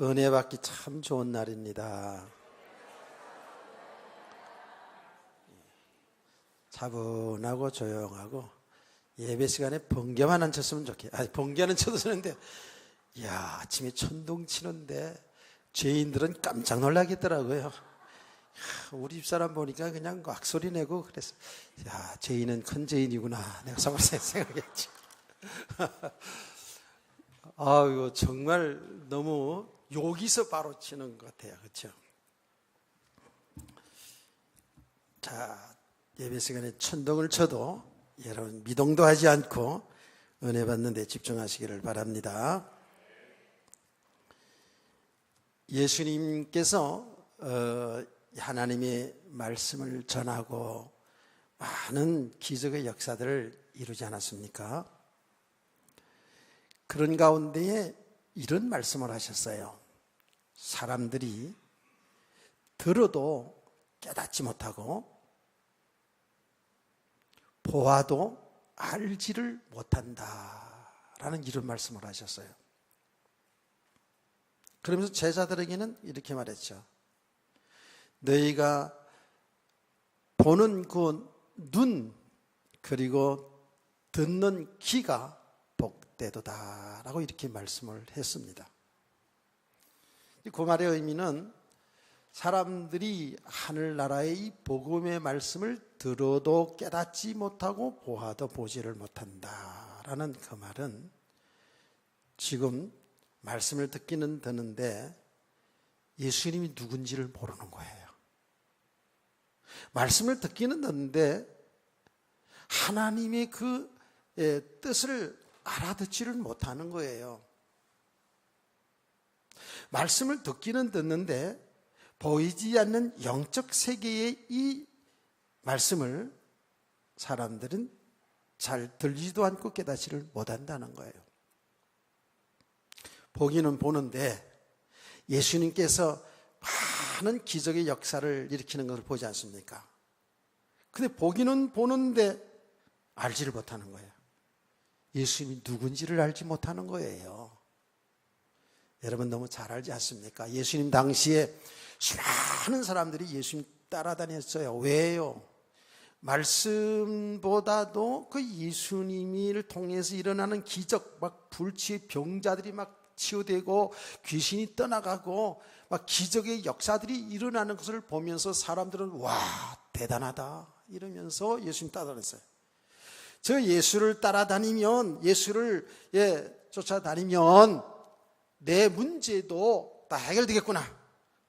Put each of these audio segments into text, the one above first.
은혜 받기 참 좋은 날입니다. 차분하고 조용하고 예배 시간에 번개만 안 쳤으면 좋겠어요. 번개는 쳐도 되는데, 이야, 아침에 천둥 치는데 죄인들은 깜짝 놀라겠더라고요. 우리 집사람 보니까 그냥 악소리 내고 그랬어. 야, 죄인은 큰 죄인이구나. 내가 생각했지. 아유, 정말 너무 여기서 바로 치는 것 같아요. 그렇죠? 자, 예배 시간에 천둥을 쳐도 여러분 미동도 하지 않고 은혜 받는 데 집중하시기를 바랍니다. 예수님께서 하나님의 말씀을 전하고 많은 기적의 역사들을 이루지 않았습니까? 그런 가운데에 이런 말씀을 하셨어요. 사람들이 들어도 깨닫지 못하고 보아도 알지를 못한다라는 이런 말씀을 하셨어요. 그러면서 제자들에게는 이렇게 말했죠. 너희가 보는 그 눈 그리고 듣는 귀가 복되도다라고 이렇게 말씀을 했습니다. 그 말의 의미는 사람들이 하늘나라의 이 복음의 말씀을 들어도 깨닫지 못하고 보아도 보지를 못한다라는 그 말은 지금 말씀을 듣기는 듣는데 예수님이 누군지를 모르는 거예요. 말씀을 듣기는 듣는데 하나님의 그 뜻을 알아듣지를 못하는 거예요. 말씀을 듣기는 듣는데 보이지 않는 영적 세계의 이 말씀을 사람들은 잘 들리지도 않고 깨닫지를 못한다는 거예요. 보기는 보는데 예수님께서 많은 기적의 역사를 일으키는 것을 보지 않습니까? 근데 보기는 보는데 알지를 못하는 거예요. 예수님이 누군지를 알지 못하는 거예요. 여러분 너무 잘 알지 않습니까? 예수님 당시에 수많은 사람들이 예수님 따라다녔어요. 왜요? 말씀보다도 그 예수님을 통해서 일어나는 기적, 막 불치의 병자들이 막 치유되고 귀신이 떠나가고 막 기적의 역사들이 일어나는 것을 보면서 사람들은 와, 대단하다 이러면서 예수님 따라다녔어요. 저 예수를 따라다니면, 예수를 쫓아다니면 내 문제도 다 해결되겠구나.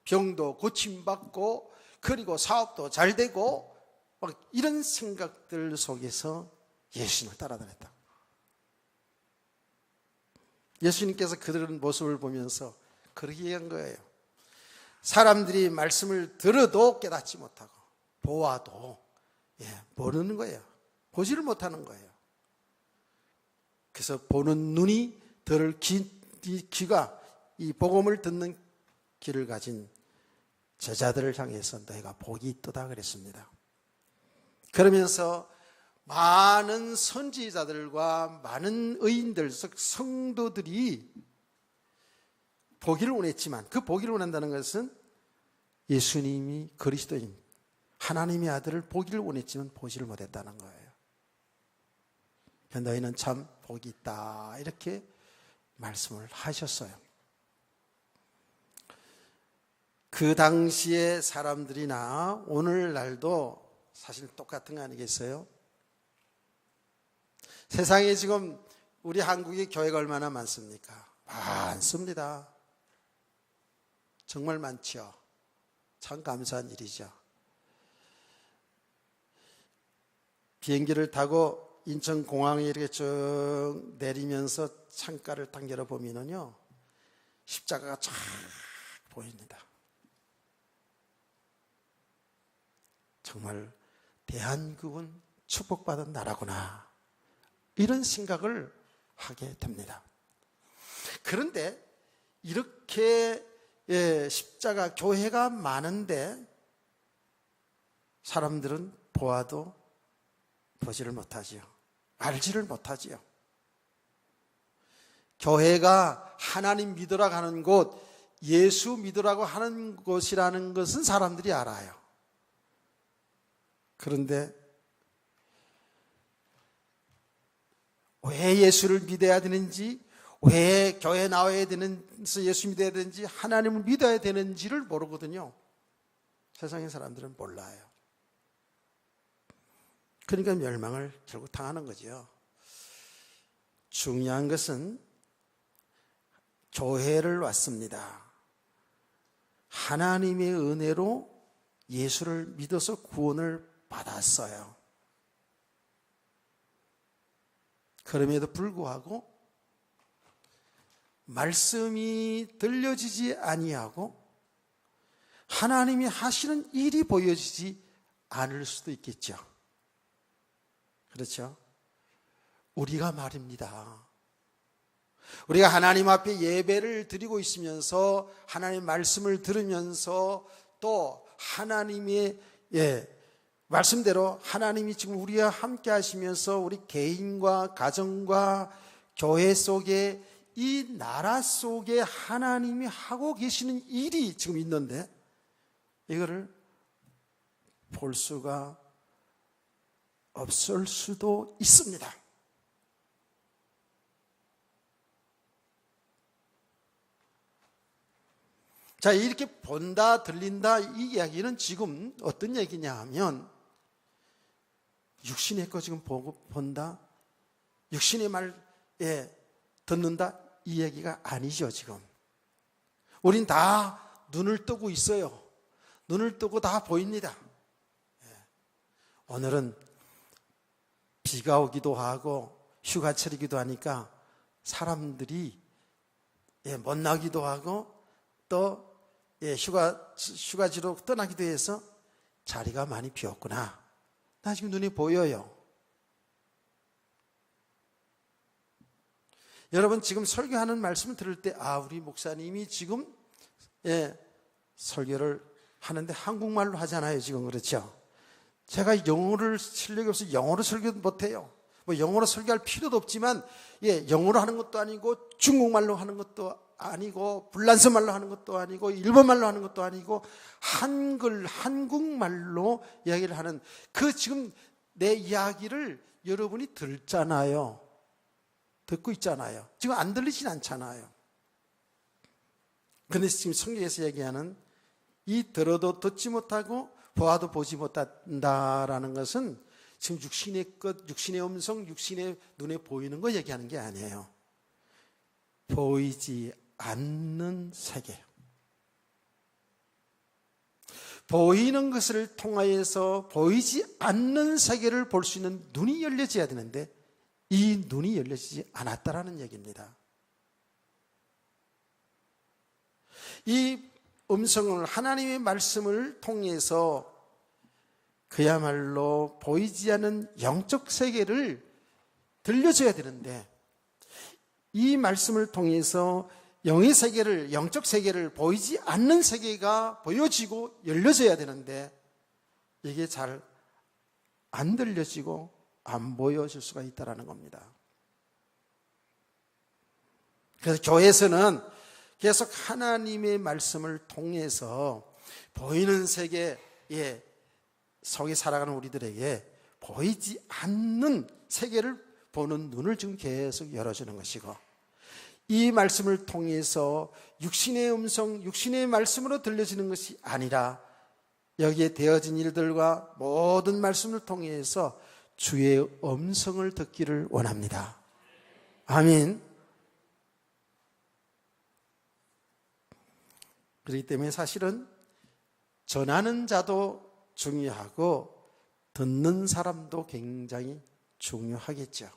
병도 고침받고 그리고 사업도 잘 되고 막 이런 생각들 속에서 예수님을 따라다녔다. 예수님께서 그런 모습을 보면서 그렇게 얘기한 거예요. 사람들이 말씀을 들어도 깨닫지 못하고 보아도 모르는 거예요. 보지를 못하는 거예요. 그래서 보는 눈이, 들을 귀가, 이 복음을 듣는 귀를 가진 제자들을 향해서 너희가 복이 있도다 그랬습니다. 그러면서 많은 선지자들과 많은 의인들, 성도들이 보기를 원했지만 그 보기를 원한다는 것은 예수님이 그리스도인 하나님의 아들을 보기를 원했지만 보지를 못했다는 거예요. 너희는 참 복이 있다 이렇게 말씀을 하셨어요. 그 당시의 사람들이나 오늘날도 사실 똑같은 거 아니겠어요? 세상에 지금 우리 한국의 교회가 얼마나 많습니까? 많습니다. 정말 많죠. 참 감사한 일이죠. 비행기를 타고 인천공항에 이렇게 쭉 내리면서 창가를 딱 열어보면요, 십자가가 쫙 보입니다. 정말 대한민국은 축복받은 나라구나 이런 생각을 하게 됩니다. 그런데 이렇게 십자가 교회가 많은데 사람들은 보아도 보지를 못하지요. 알지를 못하지요. 교회가 하나님 믿으라고 하는 곳, 예수 믿으라고 하는 곳이라는 것은 사람들이 알아요. 그런데 왜 예수를 믿어야 되는지, 왜 교회 나와야 되는지, 예수 믿어야 되는지, 하나님을 믿어야 되는지를 모르거든요. 세상의 사람들은 몰라요. 그러니까 멸망을 결국 당하는 거죠. 중요한 것은 교회를 왔습니다. 하나님의 은혜로 예수를 믿어서 구원을 받았어요. 그럼에도 불구하고 말씀이 들려지지 아니하고 하나님이 하시는 일이 보여지지 않을 수도 있겠죠. 그렇죠? 우리가 말입니다. 우리가 하나님 앞에 예배를 드리고 있으면서 하나님의 말씀을 들으면서 또 하나님의 말씀대로 하나님이 지금 우리와 함께 하시면서 우리 개인과 가정과 교회 속에 이 나라 속에 하나님이 하고 계시는 일이 지금 있는데 이거를 볼 수가 없을 수도 있습니다. 자, 이렇게 본다, 들린다 이 이야기는 지금 어떤 얘기냐 하면 육신의 거 지금 보고 본다, 육신의 말에 듣는다 이 얘기가 아니죠. 지금 우린 다 눈을 뜨고 있어요. 눈을 뜨고 다 보입니다. 오늘은 비가 오기도 하고 휴가철이기도 하니까 사람들이 못 나기도 하고 또 휴가지로 떠나기도 해서 자리가 많이 비었구나. 나 지금 눈에 보여요. 여러분 지금 설교하는 말씀을 들을 때 우리 목사님이 지금 설교를 하는데 한국말로 하잖아요. 지금 그렇죠? 제가 영어를 실력이 없어서 영어로 설교 못해요. 뭐 영어로 설교할 필요도 없지만 영어로 하는 것도 아니고 중국말로 하는 것도 아니고 불란서말로 하는 것도 아니고 일본말로 하는 것도 아니고 한국말로 이야기를 하는 그 지금 내 이야기를 여러분이 듣잖아요. 듣고 있잖아요. 지금 안 들리진 않잖아요. 그런데 지금 성경에서 얘기하는 이 들어도 듣지 못하고 보아도 보지 못한다라는 것은 지금 육신의 것, 육신의 음성, 육신의 눈에 보이는 거 얘기하는 게 아니에요. 보이지 않는 세계. 보이는 것을 통하여서 보이지 않는 세계를 볼 수 있는 눈이 열려져야 되는데 이 눈이 열려지지 않았다라는 얘기입니다. 이 음성을 하나님의 말씀을 통해서 그야말로 보이지 않는 영적 세계를 들려줘야 되는데 이 말씀을 통해서 영의 세계를, 영적 세계를 보이지 않는 세계가 보여지고 열려져야 되는데 이게 잘 안 들려지고 안 보여질 수가 있다는 겁니다. 그래서 교회에서는 계속 하나님의 말씀을 통해서 보이는 세계 속에 살아가는 우리들에게 보이지 않는 세계를 보는 눈을 지금 계속 열어주는 것이고 이 말씀을 통해서 육신의 음성, 육신의 말씀으로 들려지는 것이 아니라 여기에 되어진 일들과 모든 말씀을 통해서 주의 음성을 듣기를 원합니다. 아멘. 그렇기 때문에 사실은 전하는 자도 중요하고 듣는 사람도 굉장히 중요하겠죠.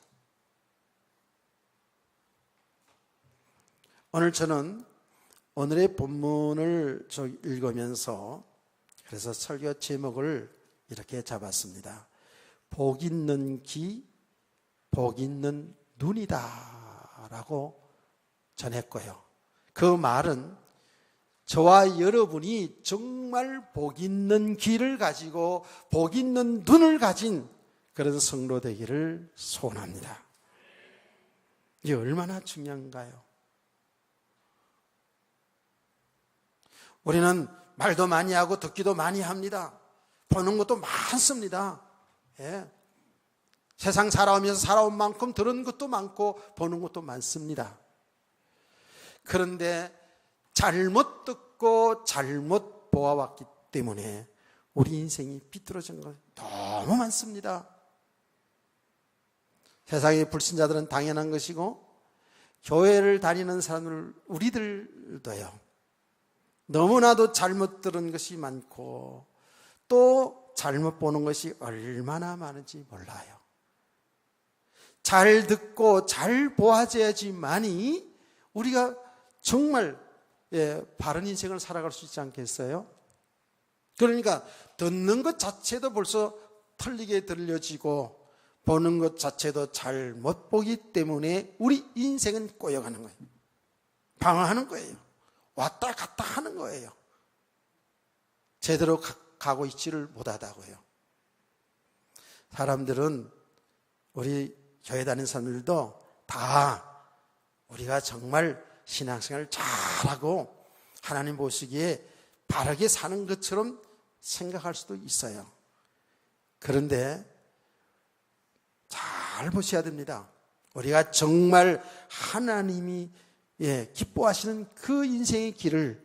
오늘 저는 오늘의 본문을 읽으면서 그래서 설교 제목을 이렇게 잡았습니다. 복 있는 귀, 복 있는 눈이다 라고 전했고요. 그 말은 저와 여러분이 정말 복 있는 귀를 가지고 복 있는 눈을 가진 그런 성도 되기를 소원합니다. 이게 얼마나 중요한가요? 우리는 말도 많이 하고 듣기도 많이 합니다. 보는 것도 많습니다. 예. 세상 살아오면서 살아온 만큼 들은 것도 많고 보는 것도 많습니다. 그런데 잘못 듣고 잘못 보아왔기 때문에 우리 인생이 비뚤어진 것 너무 많습니다. 세상의 불신자들은 당연한 것이고 교회를 다니는 사람들 우리들도요. 너무나도 잘못 들은 것이 많고 또 잘못 보는 것이 얼마나 많은지 몰라요. 잘 듣고 잘 보아져야지만이 우리가 정말 바른 인생을 살아갈 수 있지 않겠어요? 그러니까 듣는 것 자체도 벌써 틀리게 들려지고 보는 것 자체도 잘 못 보기 때문에 우리 인생은 꼬여가는 거예요. 방황하는 거예요. 왔다 갔다 하는 거예요. 제대로 가고 있지를 못하다고요. 사람들은 우리 교회 다니는 사람들도 다 우리가 정말 신앙생활을 잘하고 하나님 보시기에 바르게 사는 것처럼 생각할 수도 있어요. 그런데 잘 보셔야 됩니다. 우리가 정말 하나님이 기뻐하시는 그 인생의 길을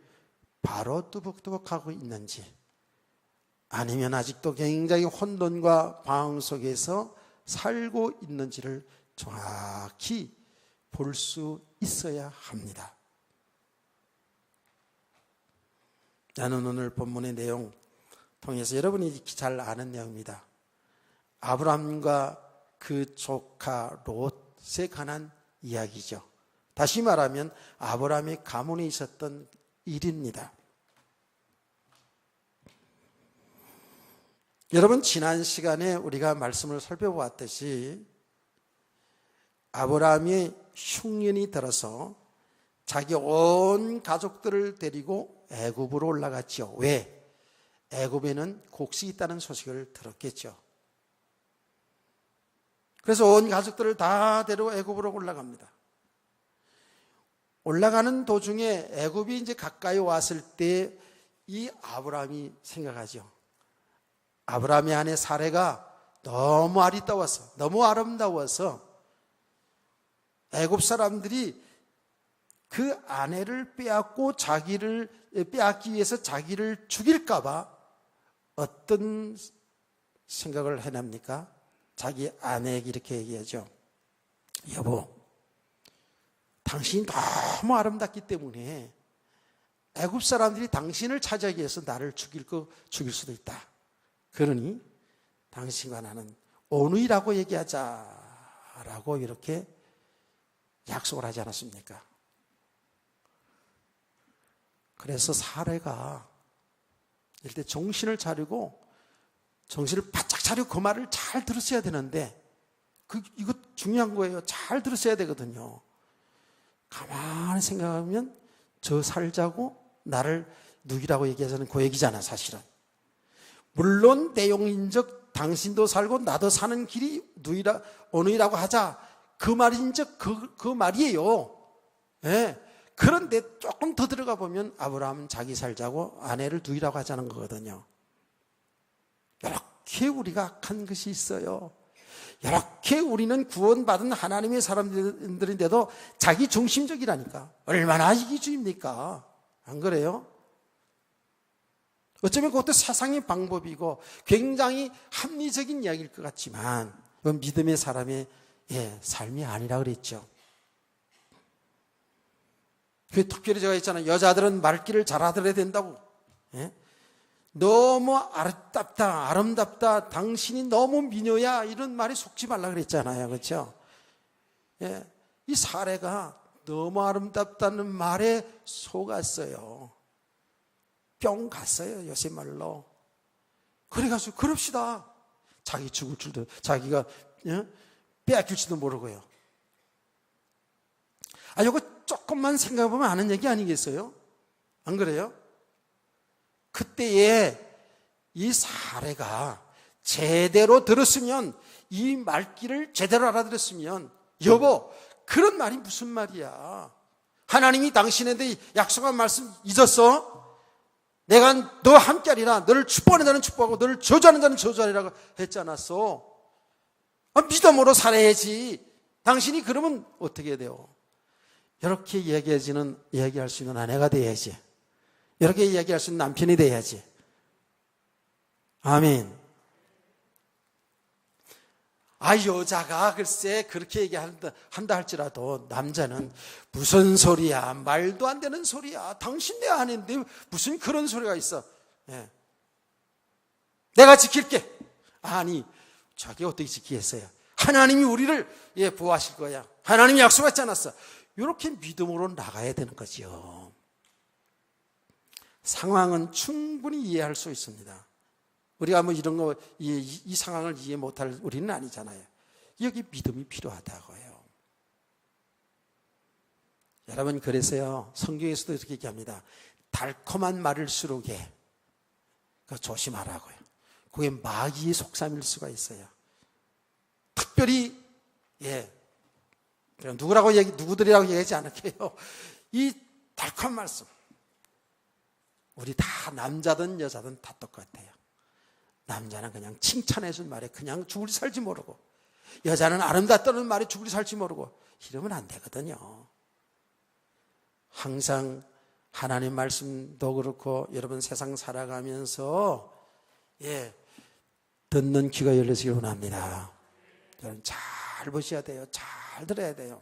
바로 뚜벅뚜벅 하고 있는지 아니면 아직도 굉장히 혼돈과 방황 속에서 살고 있는지를 정확히 볼 수 있어야 합니다. 나는 오늘 본문의 내용 통해서 여러분이 잘 아는 내용입니다. 아브라함과 그 조카 롯에 관한 이야기죠. 다시 말하면 아브라함의 가문에 있었던 일입니다. 여러분, 지난 시간에 우리가 말씀을 살펴보았듯이 아브라함이 흉년이 들어서 자기 온 가족들을 데리고 애굽으로 올라갔죠. 왜? 애굽에는 곡식이 있다는 소식을 들었겠죠. 그래서 온 가족들을 다 데리고 애굽으로 올라갑니다. 올라가는 도중에 애굽이 이제 가까이 왔을 때 이 아브라함이 생각하죠. 아브라함의 아내 사레가 너무 아리따워서 너무 아름다워서 애굽 사람들이 그 아내를 빼앗기 위해서 자기를 죽일까 봐 어떤 생각을 해냅니까? 자기 아내에게 이렇게 얘기하죠. 여보, 당신이 너무 아름답기 때문에 애굽 사람들이 당신을 차지하기 위해서 나를 죽일 수도 있다. 그러니 당신과 나는 온유라고 얘기하자라고 이렇게 약속을 하지 않았습니까? 그래서 사례가 이럴 때 정신을 차리고 정신을 바짝 차리고 그 말을 잘 들으셔야 되는데 이거 중요한 거예요. 잘 들으셔야 되거든요. 가만히 생각하면 저 살자고 나를 누이라고 얘기하자는 그 얘기잖아, 사실은. 물론 내용인적 당신도 살고 나도 사는 길이 온유라고 하자, 그 말인적 그 말이에요. 네. 그런데 조금 더 들어가 보면 아브라함은 자기 살자고 아내를 누이라고 하자는 거거든요. 이렇게 우리가 악한 것이 있어요. 이렇게 우리는 구원받은 하나님의 사람들인데도 자기 중심적이라니까. 얼마나 이기주의입니까? 안 그래요? 어쩌면 그것도 세상의 방법이고 굉장히 합리적인 이야기일 것 같지만 그건 믿음의 사람의 삶이 아니라 그랬죠. 특별히 제가 있잖아요. 여자들은 말귀를 잘 알아들어야 된다고. 너무 아름답다, 당신이 너무 미녀야, 이런 말에 속지 말라 그랬잖아요. 그렇죠? 이 사례가 너무 아름답다는 말에 속았어요. 뿅 갔어요, 요새 말로. 그래가지고 그럽시다. 자기 죽을 줄도, 자기가 빼앗길지도 모르고요. 이거 조금만 생각해보면 아는 얘기 아니겠어요? 안 그래요? 그때에 이 사례가 제대로 들었으면, 이 말귀를 제대로 알아들었으면, 여보, 그런 말이 무슨 말이야? 하나님이 당신한테 약속한 말씀 잊었어? 내가 너와 함께하리라. 너를 축복하는 자는 축복하고 너를 저주하는 자는 저주하리라고 했지 않았어? 믿음으로 살아야지. 당신이 그러면 어떻게 돼요? 이렇게 얘기할 수 있는 아내가 돼야지. 이렇게 얘기할 수 있는 남편이 돼야지. 아멘. 여자가 글쎄 그렇게 얘기한다 할지라도 남자는 무슨 소리야, 말도 안 되는 소리야, 당신 내 아내인데 무슨 그런 소리가 있어. 예. 내가 지킬게. 아니, 저게 어떻게 지키겠어요? 하나님이 우리를 보호하실 거야. 하나님이 약속하지 않았어. 이렇게 믿음으로 나가야 되는 거죠. 상황은 충분히 이해할 수 있습니다. 우리가 이런 거, 이 상황을 이해 못할 우리는 아니잖아요. 여기 믿음이 필요하다고요. 여러분, 그래서요, 성경에서도 이렇게 얘기합니다. 달콤한 말일수록에 조심하라고요. 그게 마귀의 속삼일 수가 있어요. 특별히, 누구들이라고 얘기하지 않을게요. 이 달콤한 말씀. 우리 다 남자든 여자든 다 똑같아요. 남자는 그냥 칭찬해준 말에 그냥 죽을지 살지 모르고, 여자는 아름답다는 말에 죽을지 살지 모르고, 이러면 안 되거든요. 항상 하나님 말씀도 그렇고 여러분 세상 살아가면서 듣는 귀가 열리시길 원합니다. 여러분 잘 보셔야 돼요. 잘 들어야 돼요.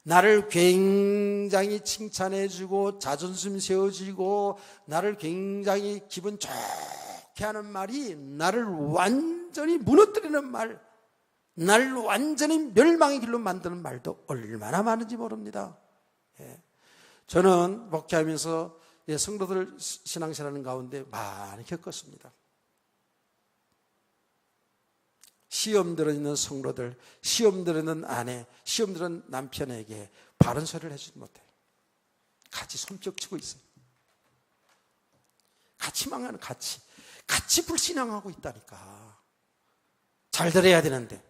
나를 굉장히 칭찬해주고 자존심 세워주고 나를 굉장히 기분 좋게 하는 말이 나를 완전히 무너뜨리는 말, 나를 완전히 멸망의 길로 만드는 말도 얼마나 많은지 모릅니다. 저는 목회하면서 성도들 신앙생활하는 가운데 많이 겪었습니다. 시험 들어있는 성도들, 시험 들어있는 아내, 시험 들은 남편에게 바른 소리를 해주지 못해요. 같이 손뼉 치고 있어요. 같이 망하는, 같이 불신앙하고 있다니까. 잘 들어야 되는데.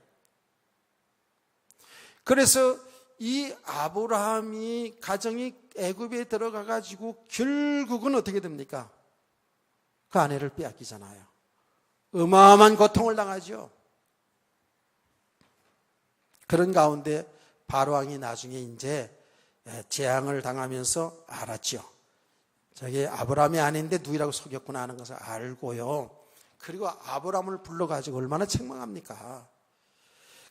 그래서 이 아브라함이 가정이 애굽에 들어가 가지고 결국은 어떻게 됩니까? 그 아내를 빼앗기잖아요. 어마어마한 고통을 당하죠. 그런 가운데 바로왕이 나중에 이제 재앙을 당하면서 알았죠. 저게 아브라함이 아닌데 누구라고 속였구나 하는 것을 알고요. 그리고 아브라함을 불러가지고 얼마나 책망합니까?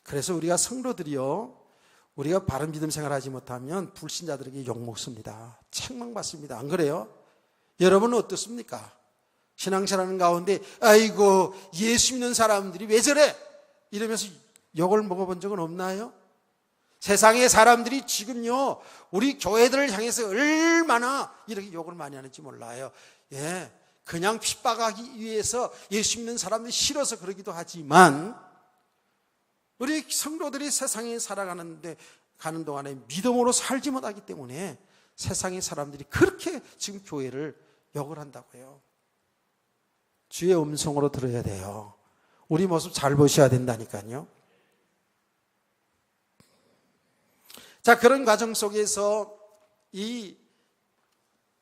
그래서 우리가 성도들이요, 우리가 바른 믿음 생활하지 못하면 불신자들에게 욕먹습니다. 책망받습니다. 안 그래요? 여러분은 어떻습니까? 신앙생활하는 가운데 아이고 예수 믿는 사람들이 왜 저래? 이러면서 욕을 먹어본 적은 없나요? 세상의 사람들이 지금요 우리 교회들을 향해서 얼마나 이렇게 욕을 많이 하는지 몰라요. 그냥 핍박하기 위해서 예수 믿는 사람들이 싫어서 그러기도 하지만 우리 성도들이 세상에 살아가는데 가는 동안에 믿음으로 살지 못하기 때문에 세상의 사람들이 그렇게 지금 교회를 욕을 한다고요. 주의 음성으로 들어야 돼요. 우리 모습 잘 보셔야 된다니까요. 자, 그런 과정 속에서 이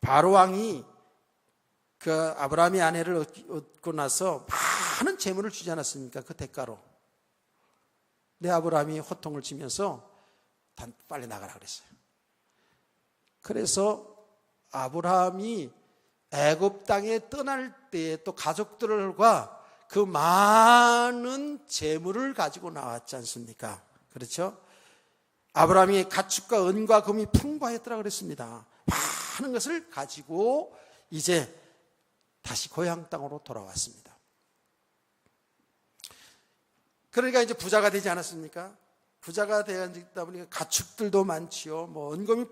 바로왕이 그 아브라함의 아내를 얻고 나서 많은 재물을 주지 않았습니까? 그 대가로. 내 아브라함이 호통을 치면서 빨리 나가라 그랬어요. 그래서 아브라함이 애굽 땅에 떠날 때 또 가족들과 그 많은 재물을 가지고 나왔지 않습니까? 그렇죠? 아브라함이 가축과 은과 금이 풍부하였더라 그랬습니다. 많은 것을 가지고 이제 다시 고향 땅으로 돌아왔습니다. 그러니까 이제 부자가 되지 않았습니까? 부자가 되다 보니까 가축들도 많지요. 뭐 은금이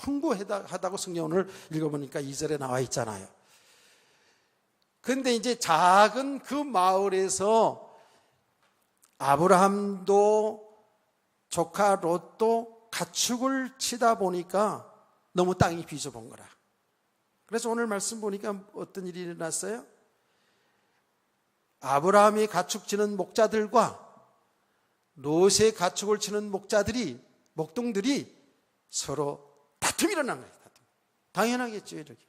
풍부하다고 성경 오늘 읽어보니까 2절에 나와 있잖아요. 그런데 이제 작은 그 마을에서 아브라함도 조카 롯도 가축을 치다 보니까 너무 땅이 비좁은 거라. 그래서 오늘 말씀 보니까 어떤 일이 일어났어요? 아브라함이 가축 치는 목자들과 롯의 가축을 치는 목자들이 목동들이 서로 다툼이 일어난 거예요. 다툼. 당연하겠죠, 이렇게.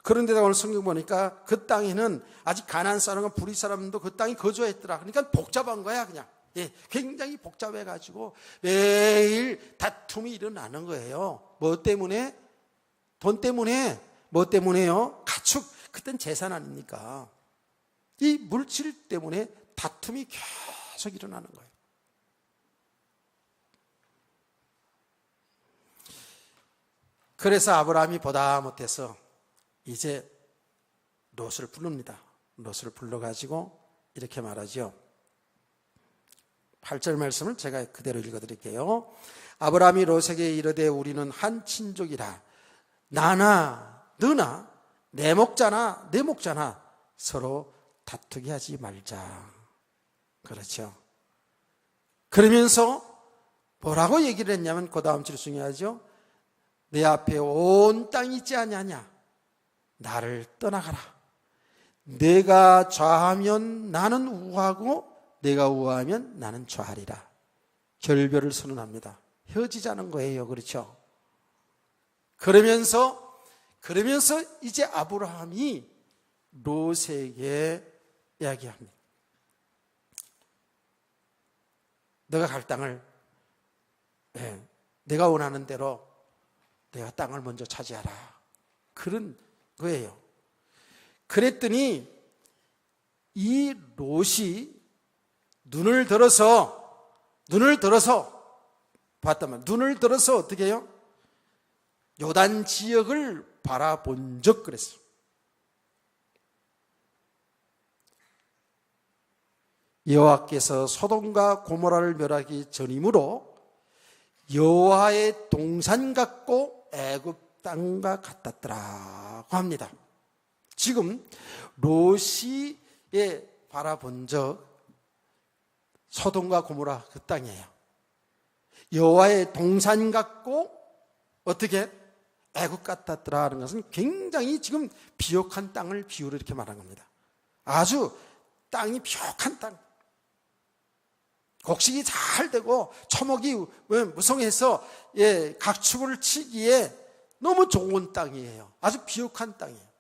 그런데다 오늘 성경 보니까 그 땅에는 아직 가나안 사람과 브리 사람도 그 땅에 거주했더라. 그러니까 복잡한 거야, 그냥. 예, 굉장히 복잡해가지고 매일 다툼이 일어나는 거예요. 뭐 때문에? 돈 때문에. 뭐 때문에요? 가축. 그땐 재산 아닙니까? 이 물질 때문에 다툼이 계속 일어나는 거예요. 그래서 아브라함이 보다 못해서 이제 롯을 부릅니다. 롯을 불러가지고 이렇게 말하죠. 8절 말씀을 제가 그대로 읽어드릴게요. 아브라함이 롯에게 이르되 우리는 한 친족이라 나나 너나 내 목자나 내 목자나 서로 다투게 하지 말자. 그렇죠. 그러면서 뭐라고 얘기를 했냐면 그 다음 줄 중요하죠. 내 앞에 온 땅이 있지 아니하냐. 나를 떠나가라. 내가 좌하면 나는 우하고 내가 우하면 나는 좌하리라. 결별을 선언합니다. 헤어지자는 거예요. 그렇죠? 그러면서 이제 아브라함이 롯에게 이야기합니다. 너가 갈 땅을 내가 원하는 대로 내가 땅을 먼저 차지하라. 그런 거예요. 그랬더니 이 롯이 눈을 들어서 봤다면 눈을 들어서 어떻게 해요? 요단 지역을 바라본 적 그랬어요. 여호와께서 소돔과 고모라를 멸하기 전이므로 여호와의 동산 같고 애굽 땅과 같았더라고 합니다. 지금 롯이 바라본 적 소돔과 고모라 그 땅이에요. 여호와의 동산 같고 어떻게 애굽 같았더라 하는 것은 굉장히 지금 비옥한 땅을 비유로 이렇게 말한 겁니다. 아주 땅이 비옥한 땅. 곡식이 잘 되고 초목이 무성해서 각축을 치기에 너무 좋은 땅이에요. 아주 비옥한 땅이에요.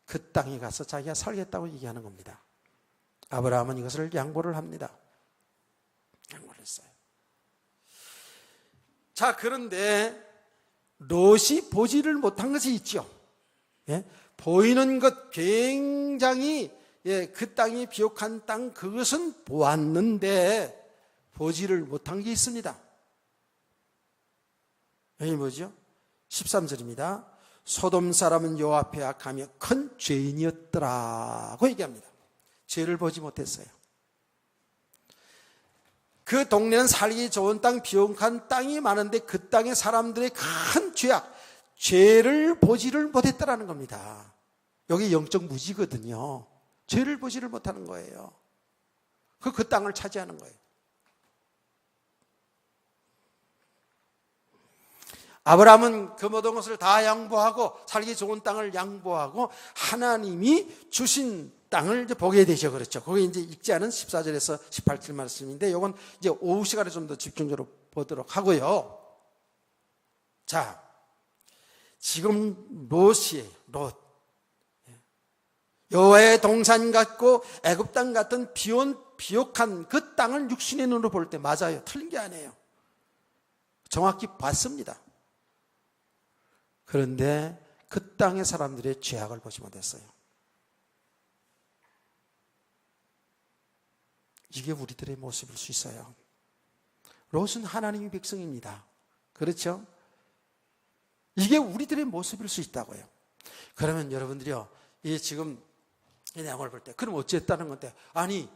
그 땅에 가서 자기가 살겠다고 얘기하는 겁니다. 아브라함은 이것을 양보를 합니다. 양보를 했어요. 자, 그런데 롯이 보지를 못한 것이 있죠. 보이는 것 굉장히 그 땅이 비옥한 땅 그것은 보았는데 보지를 못한 게 있습니다. 여기 뭐죠? 13절입니다. 소돔 사람은 여호와 앞에 악하며 큰 죄인이었더라고 얘기합니다. 죄를 보지 못했어요. 그 동네는 살기 좋은 땅, 비옥한 땅이 많은데 그 땅의 사람들의 큰 죄를 보지를 못했다라는 겁니다. 여기 영적 무지거든요. 죄를 보지를 못하는 거예요. 그 땅을 차지하는 거예요. 아브라함은 그 모든 것을 다 양보하고 살기 좋은 땅을 양보하고 하나님이 주신 땅을 이제 보게 되죠. 그렇죠. 거기 이제 읽지 않은 14절에서 18절 말씀인데 이건 이제 오후 시간에 좀 더 집중적으로 보도록 하고요. 자, 지금 롯이에요. 롯. 여호와의 동산 같고 애굽 땅 같은 비옥한 그 땅을 육신의 눈으로 볼 때 맞아요. 틀린 게 아니에요. 정확히 봤습니다. 그런데 그 땅의 사람들의 죄악을 보지 못했어요. 이게 우리들의 모습일 수 있어요. 롯은 하나님의 백성입니다. 그렇죠? 이게 우리들의 모습일 수 있다고요. 그러면 여러분들이요, 이 지금 이 내용을 볼 때, 그럼 어쨌다는 건데, 아니,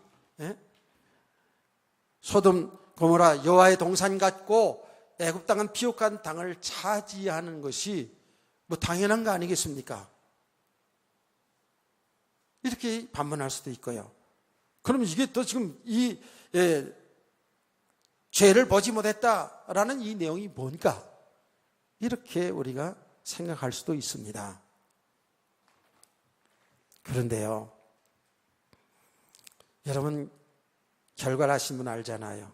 소돔 고모라 여호와의 동산 같고 애굽 땅은 비옥한 땅을 차지하는 것이 뭐 당연한 거 아니겠습니까? 이렇게 반문할 수도 있고요. 그럼 이게 또 지금 죄를 보지 못했다라는 이 내용이 뭔가? 이렇게 우리가 생각할 수도 있습니다. 그런데요, 여러분, 결과를 하신 분 알잖아요.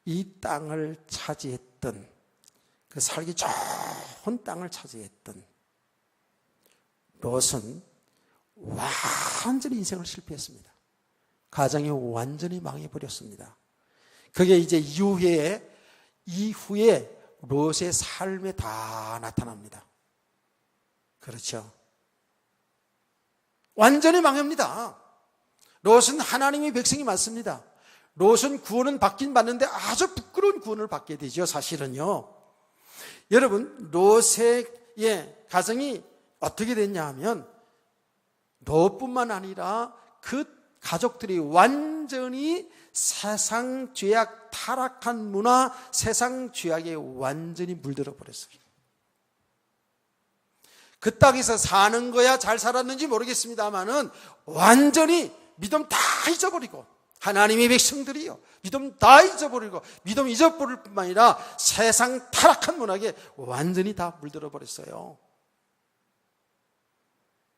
이 땅을 차지했던, 그 살기 좋은 땅을 차지했던 롯은 완전히 인생을 실패했습니다. 가정이 완전히 망해버렸습니다. 그게 이제 이후에 롯의 삶에 다 나타납니다. 그렇죠. 완전히 망합니다. 롯은 하나님의 백성이 맞습니다. 롯은 구원은 받긴 받는데 아주 부끄러운 구원을 받게 되죠. 사실은요. 여러분, 롯의 가정이 어떻게 됐냐 하면 롯뿐만 아니라 그 가족들이 완전히 세상 죄악, 타락한 문화, 세상 죄악에 완전히 물들어 버렸어요. 그 땅에서 사는 거야 잘 살았는지 모르겠습니다만은 완전히 믿음 다 잊어버리고, 하나님의 백성들이요, 믿음 다 잊어버리고, 믿음 잊어버릴 뿐만 아니라 세상 타락한 문화에 완전히 다 물들어 버렸어요.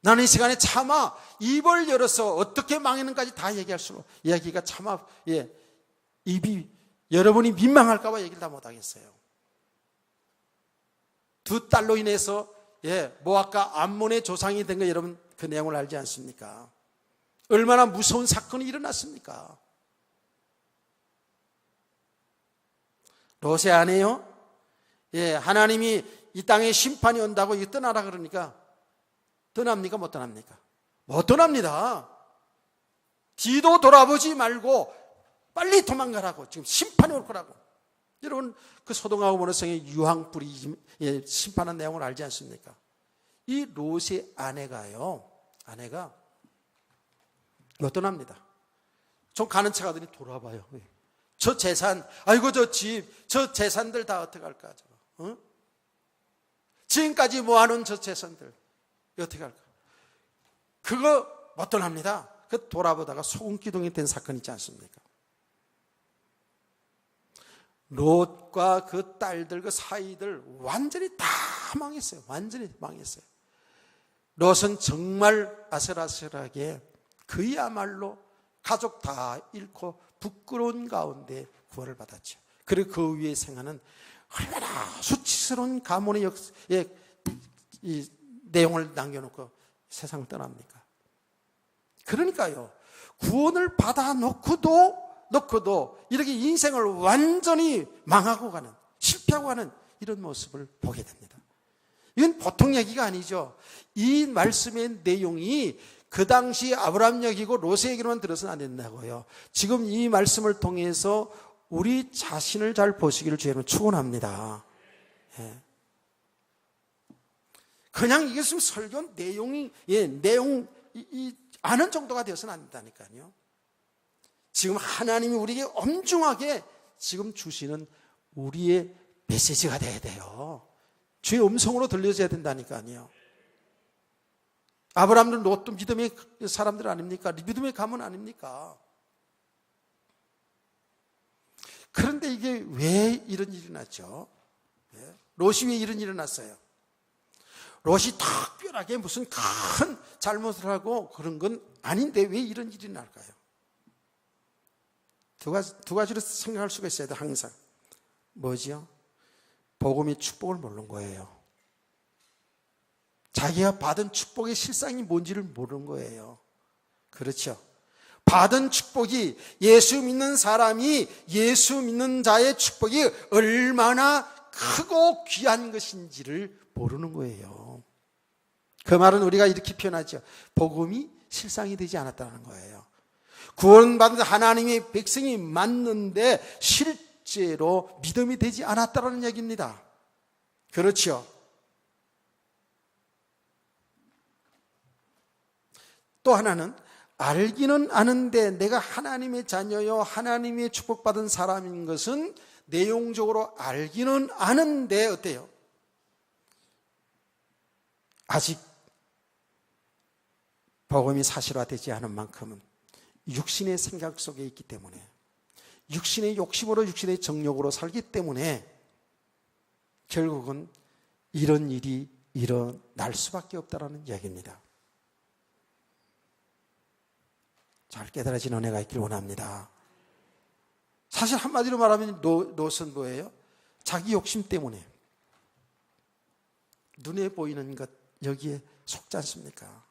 나는 이 시간에 차마 입을 열어서 어떻게 망했는까지 다 이야기가 차마 입이 여러분이 민망할까 봐 얘기를 다 못하겠어요. 두 딸로 인해서 모압과 암몬의 조상이 된 거 여러분 그 내용을 알지 않습니까? 얼마나 무서운 사건이 일어났습니까? 롯의 아내요? 하나님이 이 땅에 심판이 온다고 이거 떠나라 그러니까 떠납니까? 못 떠납니까? 못 떠납니다. 뒤도 돌아보지 말고 빨리 도망가라고. 지금 심판이 올 거라고. 여러분 그 소돔과 고모라성의 유황불이 심판한 내용을 알지 않습니까? 이 롯의 아내가 못 떠납니다. 좀 가는 척 하더니 돌아봐요. 저 재산, 아이고 저 집, 저 재산들 다 어떡할까? 지금까지 모아놓은 저 재산들 어떻게 할까? 그거 못 떠납니다. 그 돌아보다가 소금기둥이 된 사건 있지 않습니까? 롯과 그 딸들, 그 사이들 완전히 다 망했어요. 완전히 망했어요. 롯은 정말 아슬아슬하게 그야말로 가족 다 잃고 부끄러운 가운데 구원을 받았죠. 그리고 그 위에 생하는 얼마나 수치스러운 가문의 이 내용을 남겨놓고 세상을 떠납니까? 그러니까요, 구원을 받아 놓고도 이렇게 인생을 완전히 망하고 가는, 실패하고 가는 이런 모습을 보게 됩니다. 이건 보통 얘기가 아니죠. 이 말씀의 내용이 그 당시 아브라함 얘기고 롯의 얘기로만 들어서는 안 된다고요. 지금 이 말씀을 통해서 우리 자신을 잘 보시기를 주님은 축원합니다. 그냥 이게 지금 설교 내용이 내용 아는 정도가 되어서는 안 된다니까요. 지금 하나님이 우리에게 엄중하게 지금 주시는 우리의 메시지가 돼야 돼요. 주의 음성으로 들려줘야 된다니까요. 아브라함은 롯도 믿음의 사람들 아닙니까? 믿음의 가문 아닙니까? 그런데 이게 왜 이런 일이 났죠? 롯이 왜 이런 일이 일어났어요? 롯이 특별하게 무슨 큰 잘못을 하고 그런 건 아닌데 왜 이런 일이 날까요? 두 가지로 생각할 수가 있어야 돼, 항상. 뭐지요? 복음의 축복을 모르는 거예요. 자기가 받은 축복의 실상이 뭔지를 모르는 거예요. 그렇죠? 받은 축복이, 예수 믿는 사람이 예수 믿는 자의 축복이 얼마나 크고 귀한 것인지를 모르는 거예요. 그 말은 우리가 이렇게 표현하죠. 복음이 실상이 되지 않았다는 거예요. 구원받은 하나님의 백성이 맞는데 실제로 믿음이 되지 않았다는 얘기입니다. 그렇죠? 또 하나는 알기는 아는데 내가 하나님의 자녀요 하나님의 축복받은 사람인 것은 내용적으로 알기는 아는데 어때요? 아직 복음이 사실화되지 않은 만큼은 육신의 생각 속에 있기 때문에, 육신의 욕심으로 육신의 정욕으로 살기 때문에 결국은 이런 일이 일어날 수밖에 없다는 이야기입니다. 잘 깨달아진 은혜가 있길 원합니다. 사실 한마디로 말하면 롯은 뭐예요? 자기 욕심 때문에 눈에 보이는 것 여기에 속지 않습니까?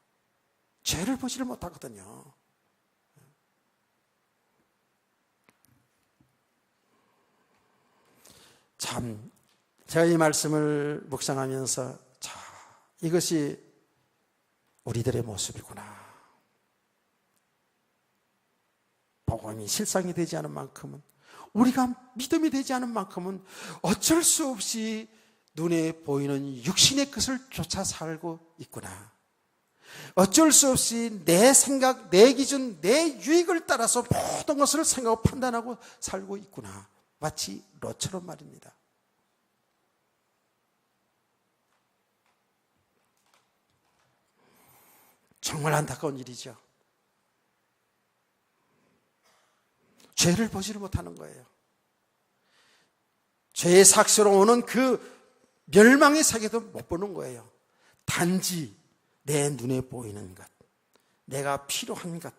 죄를 보지를 못하거든요. 참 제가 이 말씀을 묵상하면서 자, 이것이 우리들의 모습이구나. 복음이 실상이 되지 않은 만큼은, 우리가 믿음이 되지 않은 만큼은 어쩔 수 없이 눈에 보이는 육신의 것을 쫓아 살고 있구나. 어쩔 수 없이 내 생각, 내 기준, 내 유익을 따라서 모든 것을 생각하고 판단하고 살고 있구나. 마치 롯처럼 말입니다. 정말 안타까운 일이죠. 죄를 보지를 못하는 거예요. 죄의 삭스로 오는 그 멸망의 세계도 못 보는 거예요. 단지 내 눈에 보이는 것, 내가 필요한 것,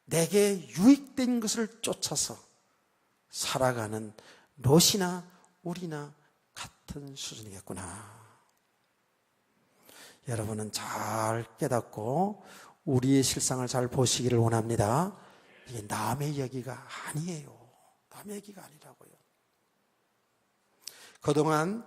내게 유익된 것을 쫓아서 살아가는 롯이나 우리나 같은 수준이겠구나. 여러분은 잘 깨닫고 우리의 실상을 잘 보시기를 원합니다. 이게 남의 얘기가 아니에요. 남의 얘기가 아니라고요. 그동안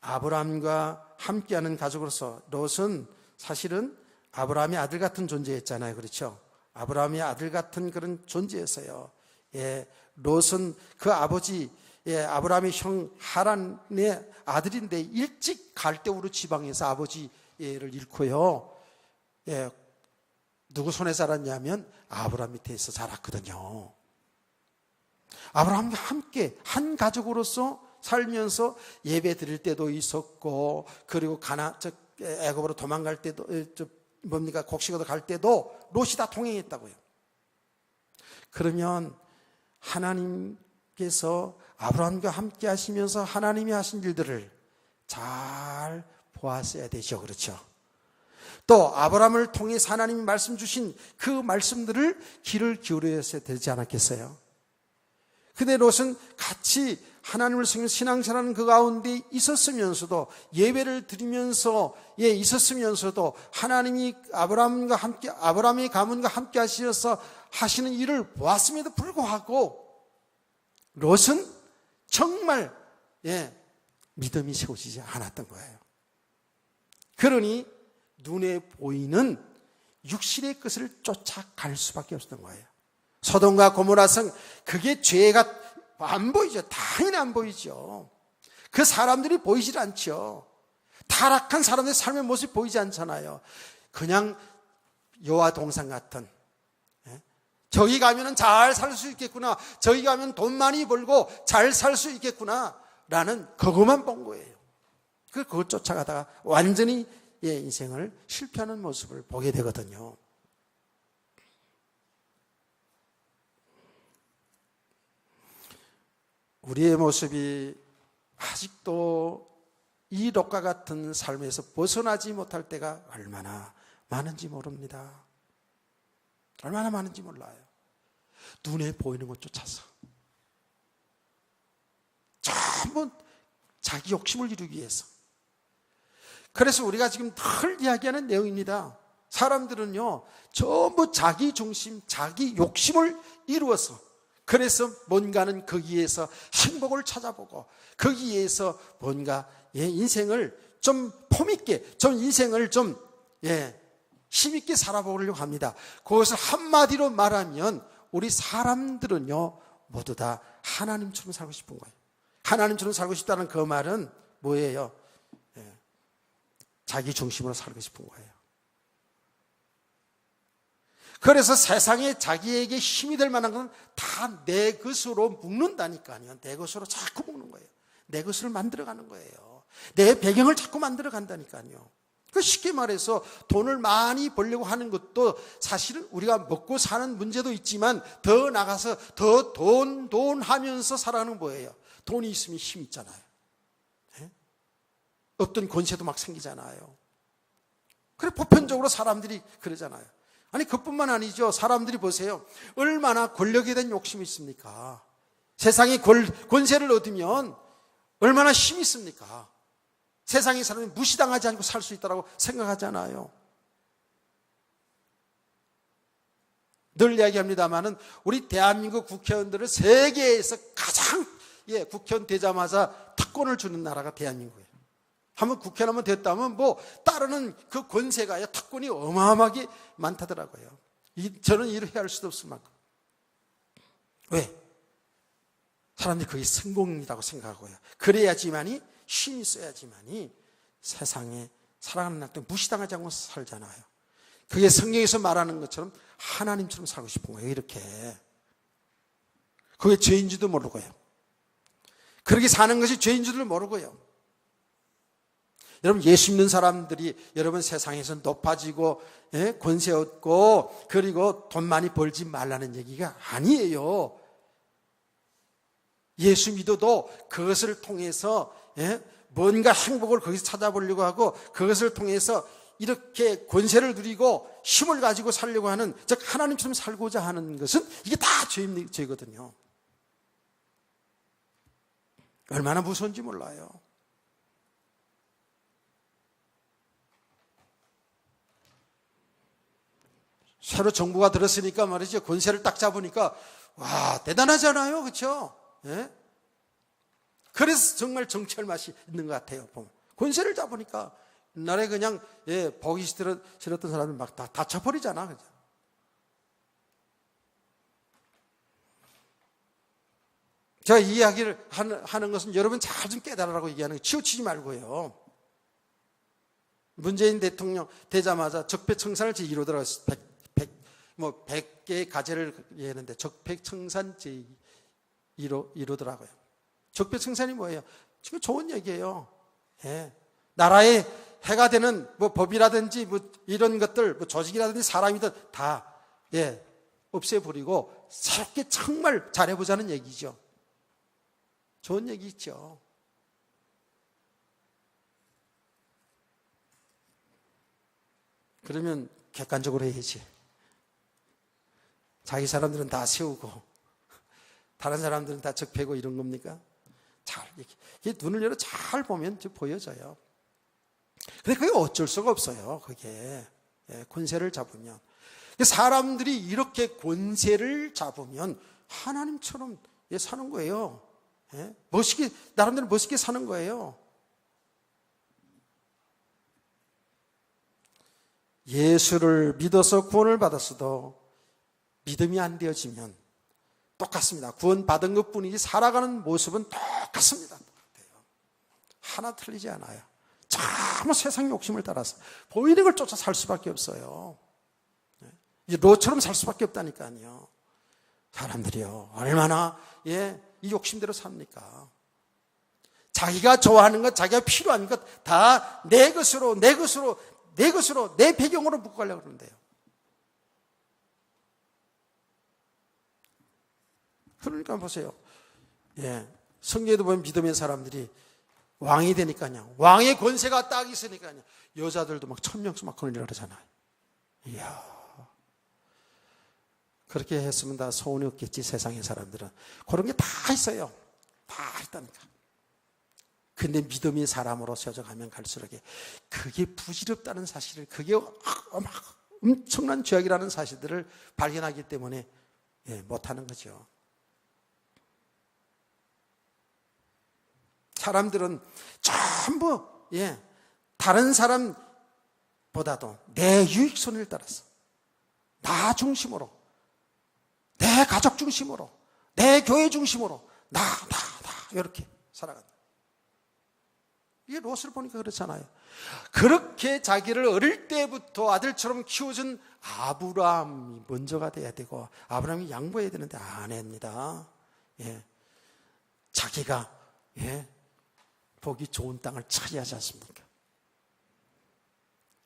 아브라함과 함께하는 가족으로서 롯은 사실은 아브라함의 아들 같은 존재였잖아요. 그렇죠? 아브라함의 아들 같은 그런 존재였어요. 예, 롯은 그 아버지, 아브라함의 형 하란의 아들인데 일찍 갈대우르 지방에서 아버지를 잃고요. 예, 누구 손에 자랐냐면 아브라함 밑에서 자랐거든요. 아브라함과 함께 한 가족으로서 살면서 예배 드릴 때도 있었고, 그리고 애굽으로 도망갈 때도, 곡식으로 갈 때도 롯이 다 동행했다고요. 그러면 하나님께서 아브라함과 함께 하시면서 하나님이 하신 일들을 잘 보았어야 되죠. 그렇죠? 또 아브라함을 통해서 하나님이 말씀 주신 그 말씀들을 귀를 기울였어야 되지 않았겠어요? 근데 롯은 같이 하나님을 섬기는 신앙생활하는 그 가운데 있었으면서도, 예배를 드리면서 있었으면서도 하나님이 아브라함의 가문과 함께 하셔서 하시는 일을 보았음에도 불구하고 롯은 정말 믿음이 세워지지 않았던 거예요. 그러니 눈에 보이는 육신의 것을 쫓아갈 수밖에 없었던 거예요. 소돔과 고모라성, 그게 죄가 안 보이죠. 당연히 안 보이죠. 그 사람들이 보이질 않죠. 타락한 사람들의 삶의 모습이 보이지 않잖아요. 그냥 여호와 동상 같은, 저기 가면은 잘 살 수 있겠구나, 저기 가면 돈 많이 벌고 잘 살 수 있겠구나 라는 그것만 본 거예요. 그걸 쫓아가다가 완전히 인생을 실패하는 모습을 보게 되거든요. 우리의 모습이 아직도 이 롯과 같은 삶에서 벗어나지 못할 때가 얼마나 많은지 모릅니다. 얼마나 많은지 몰라요. 눈에 보이는 것 쫓아서 전부 자기 욕심을 이루기 위해서. 그래서 우리가 지금 늘 이야기하는 내용입니다. 사람들은요, 전부 자기 중심, 자기 욕심을 이루어서, 그래서 뭔가는 거기에서 행복을 찾아보고, 거기에서 뭔가 인생을 좀 폼있게, 좀 인생을 좀 힘있게 살아보려고 합니다. 그것을 한마디로 말하면 우리 사람들은요, 모두 다 하나님처럼 살고 싶은 거예요. 하나님처럼 살고 싶다는 그 말은 뭐예요? 자기 중심으로 살고 싶은 거예요. 그래서 세상에 자기에게 힘이 될 만한 건 다 내 것으로 묶는다니까요. 내 것으로 자꾸 묶는 거예요. 내 것을 만들어가는 거예요. 내 배경을 자꾸 만들어간다니까요. 쉽게 말해서 돈을 많이 벌려고 하는 것도 사실은 우리가 먹고 사는 문제도 있지만, 더 나가서 더 돈 하면서 살아가는 거예요. 돈이 있으면 힘 있잖아요. 어떤 권세도 막 생기잖아요. 그래 보편적으로 사람들이 그러잖아요. 아니 그뿐만 아니죠. 사람들이 보세요. 얼마나 권력에 대한 욕심이 있습니까? 세상에 권세를 얻으면 얼마나 힘이 있습니까? 세상의 사람이 무시당하지 않고 살 수 있다고 생각하잖아요. 늘 이야기합니다마는 우리 대한민국 국회의원들을 세계에서 가장 국회의원 되자마자 특권을 주는 나라가 대한민국이에요. 한번 국회의원 한번 됐다면 뭐 따르는 그 권세가 특권이 어마어마하게 많다더라고요. 저는 이를 헤아릴 수도 없을 만큼. 왜? 사람들이 그게 성공이라고 생각하고요. 그래야지만이 힘이 있어야지만이 세상에 살아가는 날 때 무시당하지 않고 살잖아요. 그게 성경에서 말하는 것처럼 하나님처럼 살고 싶은 거예요. 이렇게. 그게 죄인지도 모르고요. 그렇게 사는 것이 죄인지도 모르고요. 여러분 예수 믿는 사람들이 여러분 세상에서 높아지고 권세 얻고 그리고 돈 많이 벌지 말라는 얘기가 아니에요. 예수 믿어도 그것을 통해서 뭔가 행복을 거기서 찾아보려고 하고 그것을 통해서 이렇게 권세를 누리고 힘을 가지고 살려고 하는, 즉 하나님처럼 살고자 하는 것은 이게 다 죄거든요. 얼마나 무서운지 몰라요. 새로 정부가 들었으니까 말이죠. 권세를 딱 잡으니까 와 대단하잖아요. 그렇죠? 예? 그래서 정말 정치할 맛이 있는 것 같아요. 보면. 권세를 잡으니까 옛날에 그냥 보기 싫었던 사람들 막 다 다쳐버리잖아. 그죠? 제가 이 이야기를 하는 것은 여러분 잘 좀 깨달으라고 얘기하는 거예요. 치우치지 말고요. 문재인 대통령 되자마자 적폐청산을 제1호 들어갔어요. 100개의 가제를 얘기했는데 적폐청산 제1호더라고요. 적폐청산이 뭐예요? 지금 좋은 얘기예요. 예. 나라에 해가 되는 뭐 법이라든지 뭐 이런 것들, 뭐 조직이라든지 사람이든 다 없애버리고 새롭게 정말 잘해보자는 얘기죠. 좋은 얘기 있죠. 그러면 객관적으로 해야지. 자기 사람들은 다 세우고 다른 사람들은 다 적폐고 이런 겁니까? 잘 이렇게 눈을 열어 잘 보면 보여져요. 근데 그게 어쩔 수가 없어요. 그게 권세를 잡으면 사람들이 이렇게 권세를 잡으면 하나님처럼 사는 거예요. 멋있게 나름대로 멋있게 사는 거예요. 예수를 믿어서 구원을 받았어도 믿음이 안 되어지면 똑같습니다. 구원받은 것뿐이지 살아가는 모습은 똑같습니다. 똑같아요. 하나 틀리지 않아요. 참 세상 욕심을 따라서 보이는 걸 쫓아 살 수밖에 없어요. 이제 로처럼 살 수밖에 없다니까요. 사람들이요 얼마나 이 욕심대로 삽니까? 자기가 좋아하는 것, 자기가 필요한 것 다 내 것으로 내 배경으로 묶어 가려고 그러는데요. 그러니까 보세요. 성경에도 보면 믿음의 사람들이 왕이 되니까요. 왕의 권세가 딱 있으니까요. 여자들도 막 1000명씩 막 거느리라 그러잖아요. 이야. 그렇게 했으면 다 소원이 없겠지, 세상의 사람들은. 그런 게 다 있어요. 다 있다니까. 근데 믿음의 사람으로 세워가면 갈수록 그게 부질없다는 사실을, 그게 엄청난 죄악이라는 사실들을 발견하기 때문에 못하는 거죠. 사람들은 전부 다른 사람보다도 내 유익선을 따라서 나 중심으로, 내 가족 중심으로, 내 교회 중심으로 나 이렇게 살아간다. 이게 롯을 보니까 그렇잖아요. 그렇게 자기를 어릴 때부터 아들처럼 키워준 아브라함이 먼저가 돼야 되고 아브라함이 양보해야 되는데 안 합니다. 자기가 보기 좋은 땅을 차지하지 않습니까?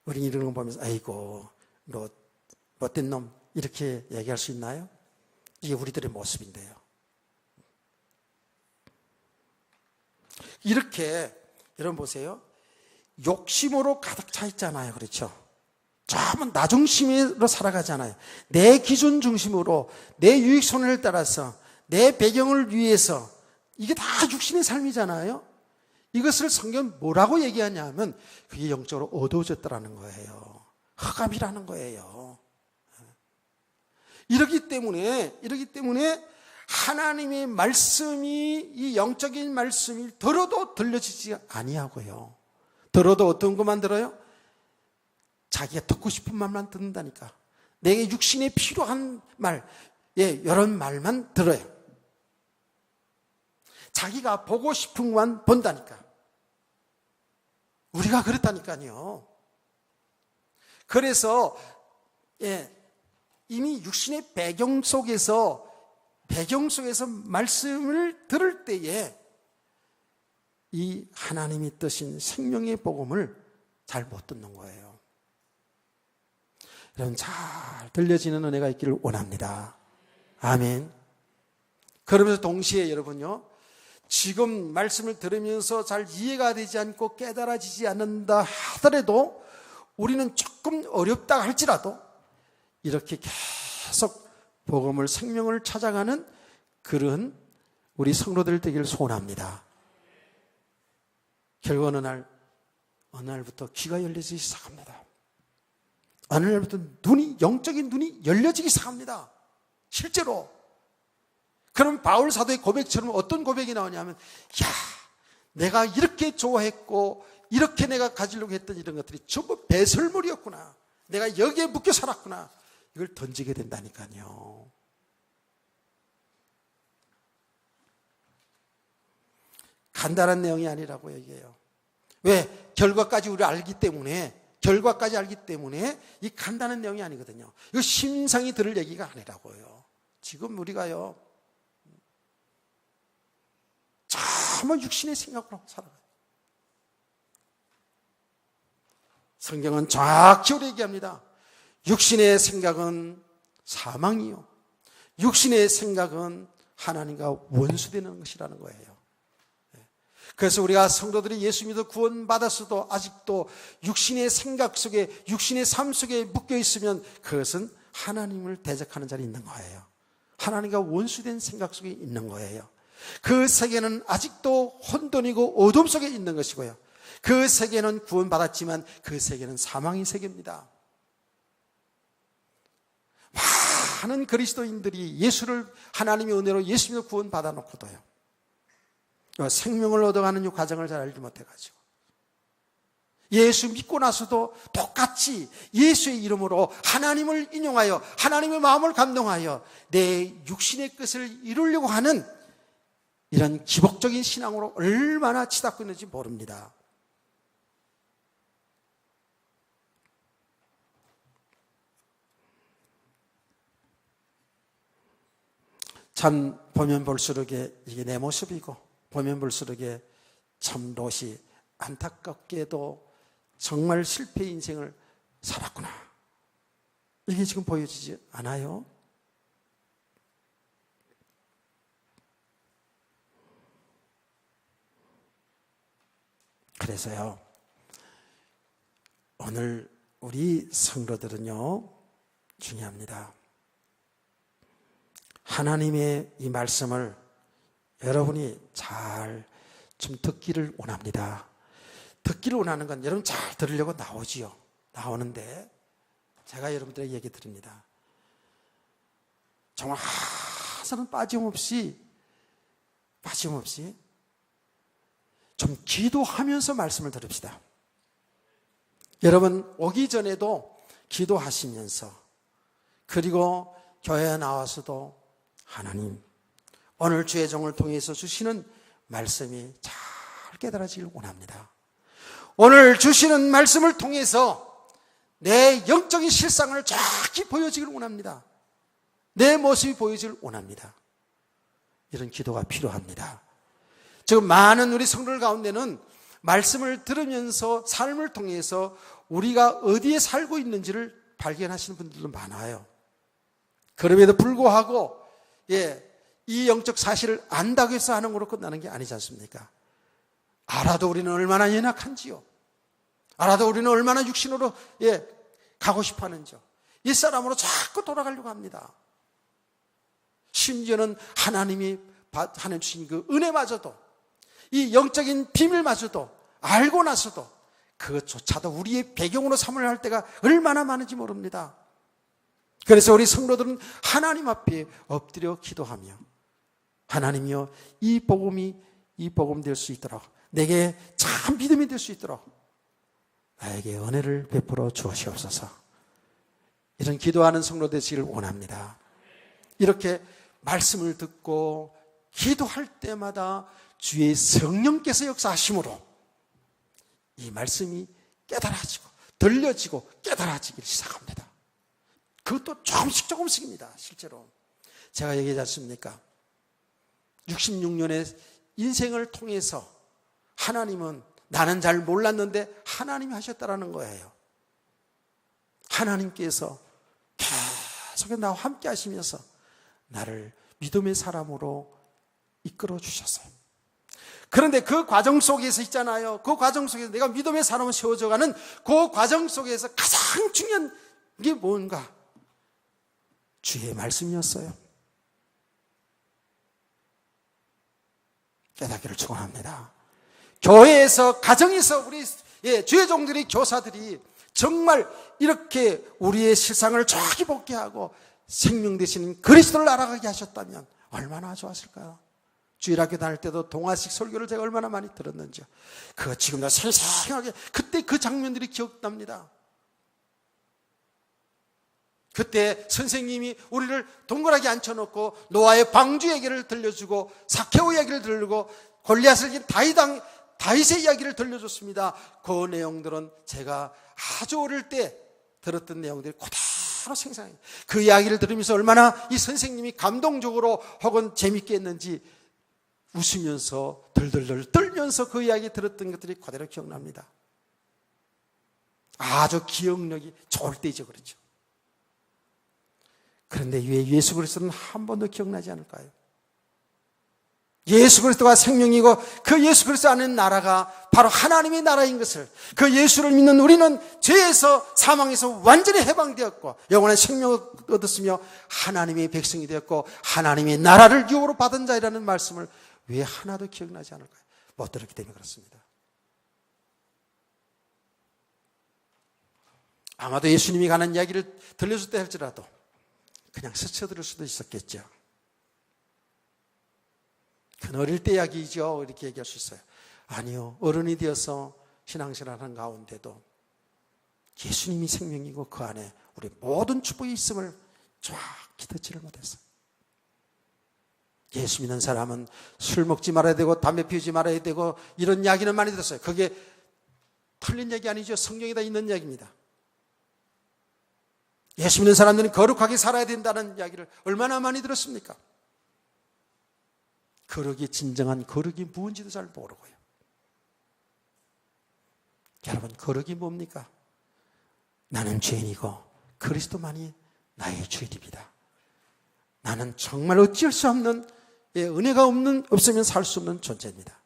우리 이런 거 보면서 아이고 롯 못된 놈 이렇게 얘기할 수 있나요? 이게 우리들의 모습인데요. 이렇게 여러분 보세요. 욕심으로 가득 차 있잖아요. 그렇죠? 전부 나 중심으로 살아가잖아요. 내 기준 중심으로, 내 유익 손해를 따라서, 내 배경을 위해서, 이게 다 육신의 삶이잖아요. 이것을 성경은 뭐라고 얘기하냐면 그게 영적으로 어두워졌다라는 거예요. 흑암이라는 거예요. 이러기 때문에 하나님의 말씀이, 이 영적인 말씀이 들어도 들려지지 아니하고요. 들어도 어떤 것만 들어요? 자기가 듣고 싶은 말만 듣는다니까. 내게 육신에 필요한 말, 이런 말만 들어요. 자기가 보고 싶은 것만 본다니까. 우리가 그렇다니까요. 그래서 이미 육신의 배경 속에서 말씀을 들을 때에 이 하나님이 뜨신 생명의 복음을 잘 못 듣는 거예요. 여러분, 잘 들려지는 은혜가 있기를 원합니다. 아멘. 그러면서 동시에 여러분요, 지금 말씀을 들으면서 잘 이해가 되지 않고 깨달아지지 않는다 하더라도 우리는 조금 어렵다 할지라도 이렇게 계속 복음을, 생명을 찾아가는 그런 우리 성도들 되기를 소원합니다. 결국 어느 날부터 귀가 열려지기 시작합니다. 어느 날부터 영적인 눈이 열려지기 시작합니다. 실제로. 그럼 바울 사도의 고백처럼 어떤 고백이 나오냐면, 내가 이렇게 좋아했고 이렇게 내가 가지려고 했던 이런 것들이 전부 배설물이었구나. 내가 여기에 묶여 살았구나. 이걸 던지게 된다니까요. 간단한 내용이 아니라고 얘기해요. 왜? 결과까지 알기 때문에 이 간단한 내용이 아니거든요. 이거 심상히 들을 얘기가 아니라고요. 지금 우리가요, 정말 육신의 생각으로 살아가요. 성경은 정확히 우리 얘기합니다. 육신의 생각은 사망이요, 육신의 생각은 하나님과 원수되는 것이라는 거예요. 그래서 우리가 성도들이 예수 믿어 구원받았어도 아직도 육신의 생각 속에, 육신의 삶 속에 묶여 있으면 그것은 하나님을 대적하는 자리에 있는 거예요. 하나님과 원수된 생각 속에 있는 거예요. 그 세계는 아직도 혼돈이고 어둠 속에 있는 것이고요. 그 세계는 구원받았지만 그 세계는 사망의 세계입니다. 많은 그리스도인들이 하나님의 은혜로 예수 믿어 구원받아 놓고도요, 생명을 얻어가는 이 과정을 잘 알지 못해가지고 예수 믿고 나서도 똑같이 예수의 이름으로 하나님을 인용하여 하나님의 마음을 감동하여 내 육신의 것을 이루려고 하는 이런 기복적인 신앙으로 얼마나 치닫고 있는지 모릅니다. 참 보면 볼수록 이게 내 모습이고, 보면 볼수록 참 롯이 안타깝게도 정말 실패의 인생을 살았구나, 이게 지금 보여지지 않아요? 그래서요, 오늘 우리 성도들은요, 중요합니다. 하나님의 이 말씀을 여러분이 잘 좀 듣기를 원합니다. 듣기를 원하는 건 여러분 잘 들으려고 나오는데 제가 여러분들에게 얘기 드립니다. 정말 하나는 빠짐없이 좀 기도하면서 말씀을 들읍시다. 여러분 오기 전에도 기도하시면서, 그리고 교회에 나와서도 하나님, 오늘 주의 종을 통해서 주시는 말씀이 잘 깨달아지길 원합니다. 오늘 주시는 말씀을 통해서 내 영적인 실상을 정확히 보여지길 원합니다. 내 모습이 보여지길 원합니다. 이런 기도가 필요합니다. 지금 많은 우리 성도들 가운데는 말씀을 들으면서 삶을 통해서 우리가 어디에 살고 있는지를 발견하시는 분들도 많아요. 그럼에도 불구하고 이 영적 사실을 안다고 해서 하는 거로 끝나는 게 아니지 않습니까? 알아도 우리는 얼마나 연약한지요. 알아도 우리는 얼마나 육신으로 가고 싶어 하는지요? 옛사람으로 자꾸 돌아가려고 합니다. 심지어는 하나님이 주신 그 은혜마저도, 이 영적인 비밀마저도 알고 나서도 그것조차도 우리의 배경으로 삼으려 할 때가 얼마나 많은지 모릅니다. 그래서 우리 성도들은 하나님 앞에 엎드려 기도하며, 하나님이여, 이 복음 될 수 있도록, 내게 참 믿음이 될 수 있도록 나에게 은혜를 베풀어 주시옵소서. 이런 기도하는 성도 되시길 원합니다. 이렇게 말씀을 듣고 기도할 때마다 주의 성령께서 역사하심으로 이 말씀이 깨달아지고 들려지고 깨달아지기 시작합니다. 그것도 조금씩입니다. 실제로 제가 얘기하지 않습니까? 66년의 인생을 통해서 하나님은, 나는 잘 몰랐는데 하나님이 하셨다라는 거예요. 하나님께서 계속 나와 함께 하시면서 나를 믿음의 사람으로 이끌어 주셨어요. 그런데 그 과정 속에서 있잖아요. 그 과정 속에서 내가 믿음의 사람으로 세워져가는 그 과정 속에서 가장 중요한 게 뭔가? 주의 말씀이었어요. 깨닫기를 축원합니다. 교회에서, 가정에서 우리 주의 종들이, 교사들이 정말 이렇게 우리의 실상을 정확히 보게 하고 생명 되시는 그리스도를 알아가게 하셨다면 얼마나 좋았을까요? 주일학교 다닐 때도 동화식 설교를 제가 얼마나 많이 들었는지요. 그거 지금도 생생하게 그때 그 장면들이 기억납니다. 그때 선생님이 우리를 동그랗게 앉혀놓고 노아의 방주 얘기를 들려주고 사케오 이야기를 들려주고 골리앗을 이긴 다윗의 이야기를 들려줬습니다. 그 내용들은 제가 아주 어릴 때 들었던 내용들이 그대로 생생해요. 그 이야기를 들으면서 얼마나 이 선생님이 감동적으로 혹은 재밌게 했는지 웃으면서 들들들 떨면서 그 이야기 들었던 것들이 그대로 기억납니다. 아주 기억력이 좋을 때이죠. 그렇죠. 그런데 왜 예수 그리스도는 한 번도 기억나지 않을까요? 예수 그리스도가 생명이고 그 예수 그리스도 안에 나라가 바로 하나님의 나라인 것을, 그 예수를 믿는 우리는 죄에서, 사망에서 완전히 해방되었고 영원한 생명을 얻었으며 하나님의 백성이 되었고 하나님의 나라를 유업으로 받은 자이라는 말씀을 왜 하나도 기억나지 않을까요? 못 들었기 때문에 그렇습니다. 아마도 예수님이 가는 이야기를 들려줬다 할지라도 그냥 스쳐들을 수도 있었겠죠. 그건 어릴 때 이야기죠. 이렇게 얘기할 수 있어요. 아니요, 어른이 되어서 신앙생활하는 가운데도 예수님이 생명이고 그 안에 우리 모든 축복이 있음을 정확히 듣지를 못했어요. 예수 믿는 사람은 술 먹지 말아야 되고 담배 피우지 말아야 되고 이런 이야기는 많이 들었어요. 그게 틀린 얘기 아니죠. 성경에 다 있는 이야기입니다. 예수 믿는 사람들은 거룩하게 살아야 된다는 이야기를 얼마나 많이 들었습니까? 거룩이, 진정한 거룩이 무엇인지도 잘 모르고요. 여러분, 거룩이 뭡니까? 나는 죄인이고 그리스도만이 나의 주인입니다. 나는 정말 어찌할 수 없는, 은혜가 없으면 살 수 없는 존재입니다.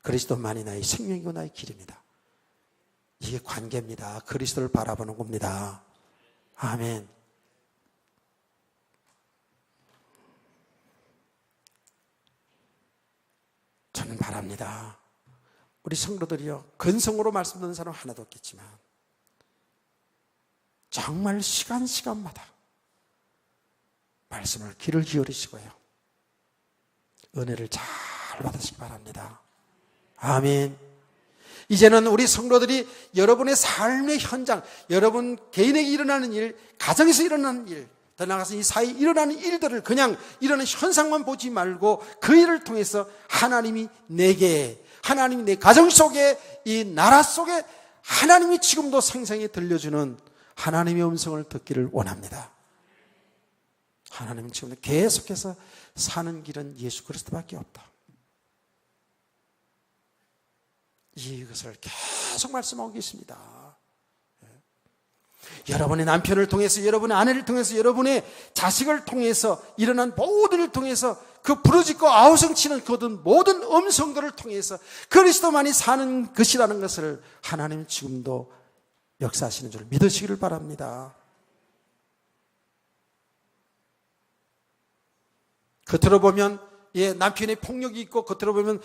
그리스도만이 나의 생명이고 나의 길입니다. 이게 관계입니다. 그리스도를 바라보는 겁니다. 아멘. 저는 바랍니다. 우리 성도들이요, 근성으로 말씀 듣는 사람 하나도 없겠지만 정말 시간마다 말씀을 귀를 기울이시고요, 은혜를 잘 받으시기 바랍니다. 아멘. 이제는 우리 성도들이 여러분의 삶의 현장, 여러분 개인에게 일어나는 일, 가정에서 일어나는 일, 더 나아가서 이 사회에 일어나는 일들을 그냥 일어나는 현상만 보지 말고 그 일을 통해서 하나님이 내게, 하나님이 내 가정 속에, 이 나라 속에 하나님이 지금도 생생히 들려주는 하나님의 음성을 듣기를 원합니다. 하나님은 지금도 계속해서 사는 길은 예수 그리스도밖에 없다. 이것을 계속 말씀하고 계십니다. 여러분의 남편을 통해서, 여러분의 아내를 통해서, 여러분의 자식을 통해서, 일어난 모든 일을 통해서, 그 부르짖고 아우성치는 그 모든 음성들을 통해서 그리스도만이 사는 것이라는 것을 하나님은 지금도 역사하시는 줄 믿으시기를 바랍니다. 겉으로 보면 남편의 폭력이 있고, 겉으로 보면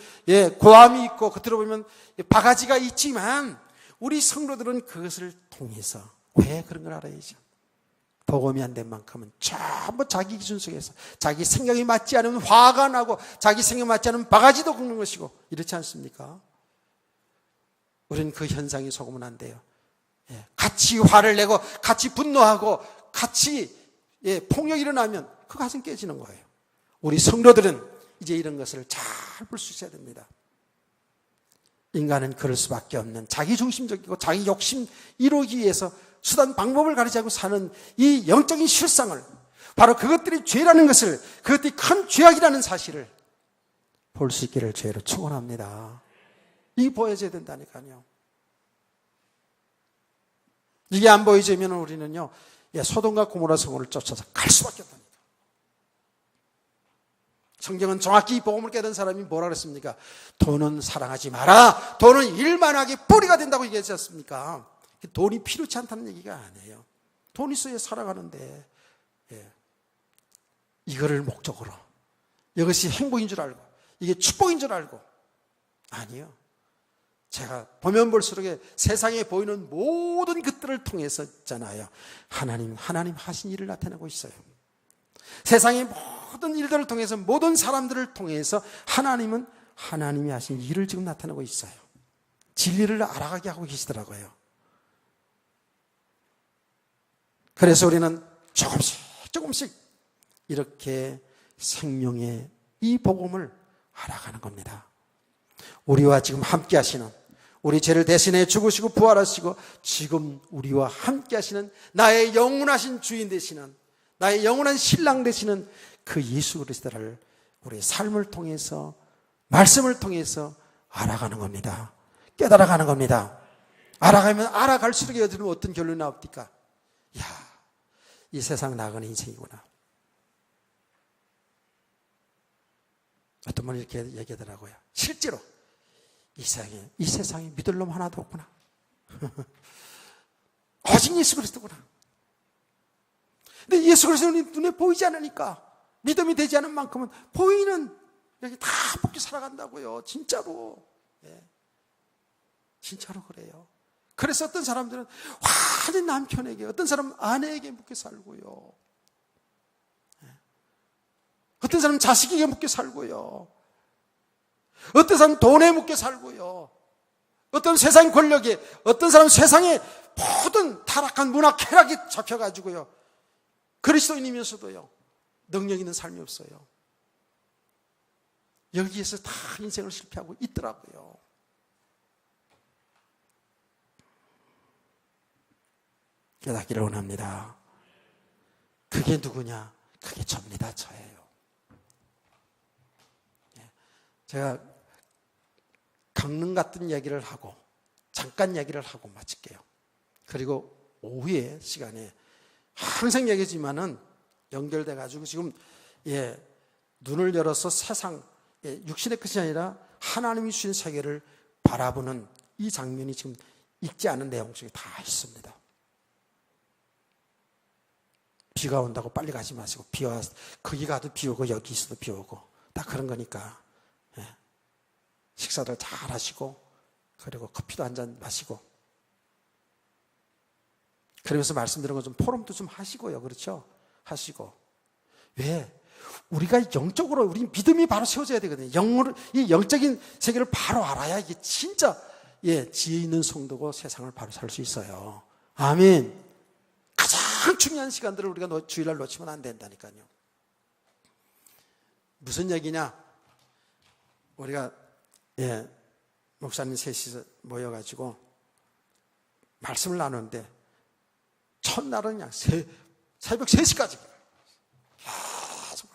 고함이 있고, 겉으로 보면 바가지가 있지만 우리 성도들은 그것을 통해서 왜 그런 걸 알아야죠. 복음이 안 된 만큼은 전부 자기 기준 속에서 자기 생각이 맞지 않으면 화가 나고, 자기 생각이 맞지 않으면 바가지도 긁는 것이고, 이렇지 않습니까? 우리는 그 현상에 속으면 안 돼요. 같이 화를 내고 같이 분노하고 같이 폭력이 일어나면 그 가정 깨지는 거예요. 우리 성도들은 이제 이런 것을 잘 볼 수 있어야 됩니다. 인간은 그럴 수밖에 없는 자기중심적이고 자기 욕심 이루기 위해서 수단 방법을 가리지 않고 사는 이 영적인 실상을, 바로 그것들이 죄라는 것을, 그것들이 큰 죄악이라는 사실을 볼 수 있기를 죄로 축원합니다. 이게 보여져야 된다니까요. 이게 안 보여지면 우리는요, 소돔과 고모라 성을 쫓아서 갈 수밖에 없다니까. 성경은 정확히 이 복음을 깨달은 사람이 뭐라 그랬습니까? 돈은 사랑하지 마라. 돈은 일만하게 뿌리가 된다고 얘기하지 않습니까? 돈이 필요치 않다는 얘기가 아니에요. 돈 있어야 살아가는데, 이거를 목적으로, 이것이 행복인 줄 알고, 이게 축복인 줄 알고, 아니요. 제가 보면 볼수록 세상에 보이는 모든 것들을 통해서 있잖아요. 하나님 하신 일을 나타내고 있어요. 세상의 모든 일들을 통해서, 모든 사람들을 통해서 하나님이 하신 일을 지금 나타내고 있어요. 진리를 알아가게 하고 계시더라고요. 그래서 우리는 조금씩 이렇게 생명의 이 복음을 알아가는 겁니다. 우리와 지금 함께 하시는, 우리 죄를 대신해 죽으시고 부활하시고 지금 우리와 함께 하시는, 나의 영원하신 주인 되시는, 나의 영원한 신랑 되시는 그 예수 그리스도를 우리의 삶을 통해서, 말씀을 통해서 알아가는 겁니다. 깨달아가는 겁니다. 알아가면 알아갈수록 여러분 어떤 결론이 나옵니까? 이 세상 나가는 인생이구나. 어떤 분이 이렇게 얘기하더라고요. 실제로 이 세상에 믿을 놈 하나도 없구나. 오직 예수 그리스도구나. 근데 예수 그리스도는 눈에 보이지 않으니까, 믿음이 되지 않은 만큼은 보이는 여기 다 먹고 살아간다고요. 진짜로. 진짜로 그래요. 그래서 어떤 사람들은 완전히 남편에게, 어떤 사람은 아내에게 묶여 살고요. 어떤 사람은 자식에게 묶여 살고요. 어떤 사람은 돈에 묶여 살고요. 어떤 세상 권력에, 어떤 사람은 세상의 모든 타락한 문화 쾌락에 잡혀가지고요. 그리스도인이면서도요, 능력 있는 삶이 없어요. 여기에서 다 인생을 실패하고 있더라고요. 깨닫기를 원합니다. 그게 누구냐? 그게 접니다. 저예요. 제가 강릉 같은 얘기를 하고 잠깐 얘기를 하고 마칠게요. 그리고 오후에 시간에 항상 얘기지만은 연결돼 가지고 지금 눈을 열어서 세상 육신의 끝이 아니라 하나님이 주신 세계를 바라보는 이 장면이 지금 읽지 않은 내용 중에 다 있습니다. 비가 온다고 빨리 가지 마시고, 비와 거기 가도 비 오고 여기 있어도 비 오고 다 그런 거니까 식사를 잘 하시고, 그리고 커피도 한 잔 마시고, 그러면서 말씀드린 거 좀 포럼도 좀 하시고요. 그렇죠? 하시고. 왜? 우리가 영적으로, 우리 믿음이 바로 세워져야 되거든요. 이 영적인 세계를 바로 알아야 이게 진짜 지혜 있는 성도고 세상을 바로 살 수 있어요. 아멘. 가장 중요한 시간들을 우리가 주일날 놓치면 안 된다니까요. 무슨 얘기냐? 우리가 목사님 셋이서 모여가지고 말씀을 나누는데, 첫날은 그냥 새벽 3시까지 계속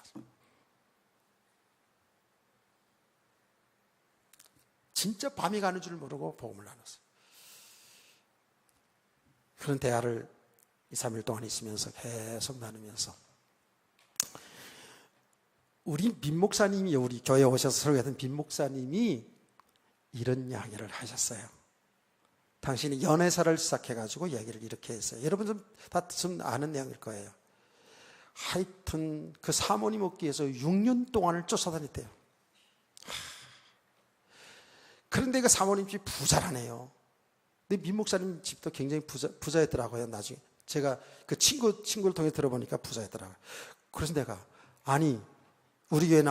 진짜 밤이 가는 줄 모르고 복음을 나눴어요. 그런 대화를 2, 3일 동안 있으면서 계속 나누면서, 우리 빈 목사님이, 우리 교회에 오셔서 설교했던 빈 목사님이 이런 이야기를 하셨어요. 당신이 연애사를 시작해가지고 얘기를 이렇게 했어요. 여러분들 다 아는 내용일 거예요. 하여튼 그 사모님 얻기 위해서 6년 동안을 쫓아다녔대요. 그런데 그 사모님 집이 부자라네요. 근데 민 목사님 집도 굉장히 부자였더라고요. 나중에 제가 그 친구를 통해 들어보니까 부자였더라고요. 그래서 내가 아니 우리 교회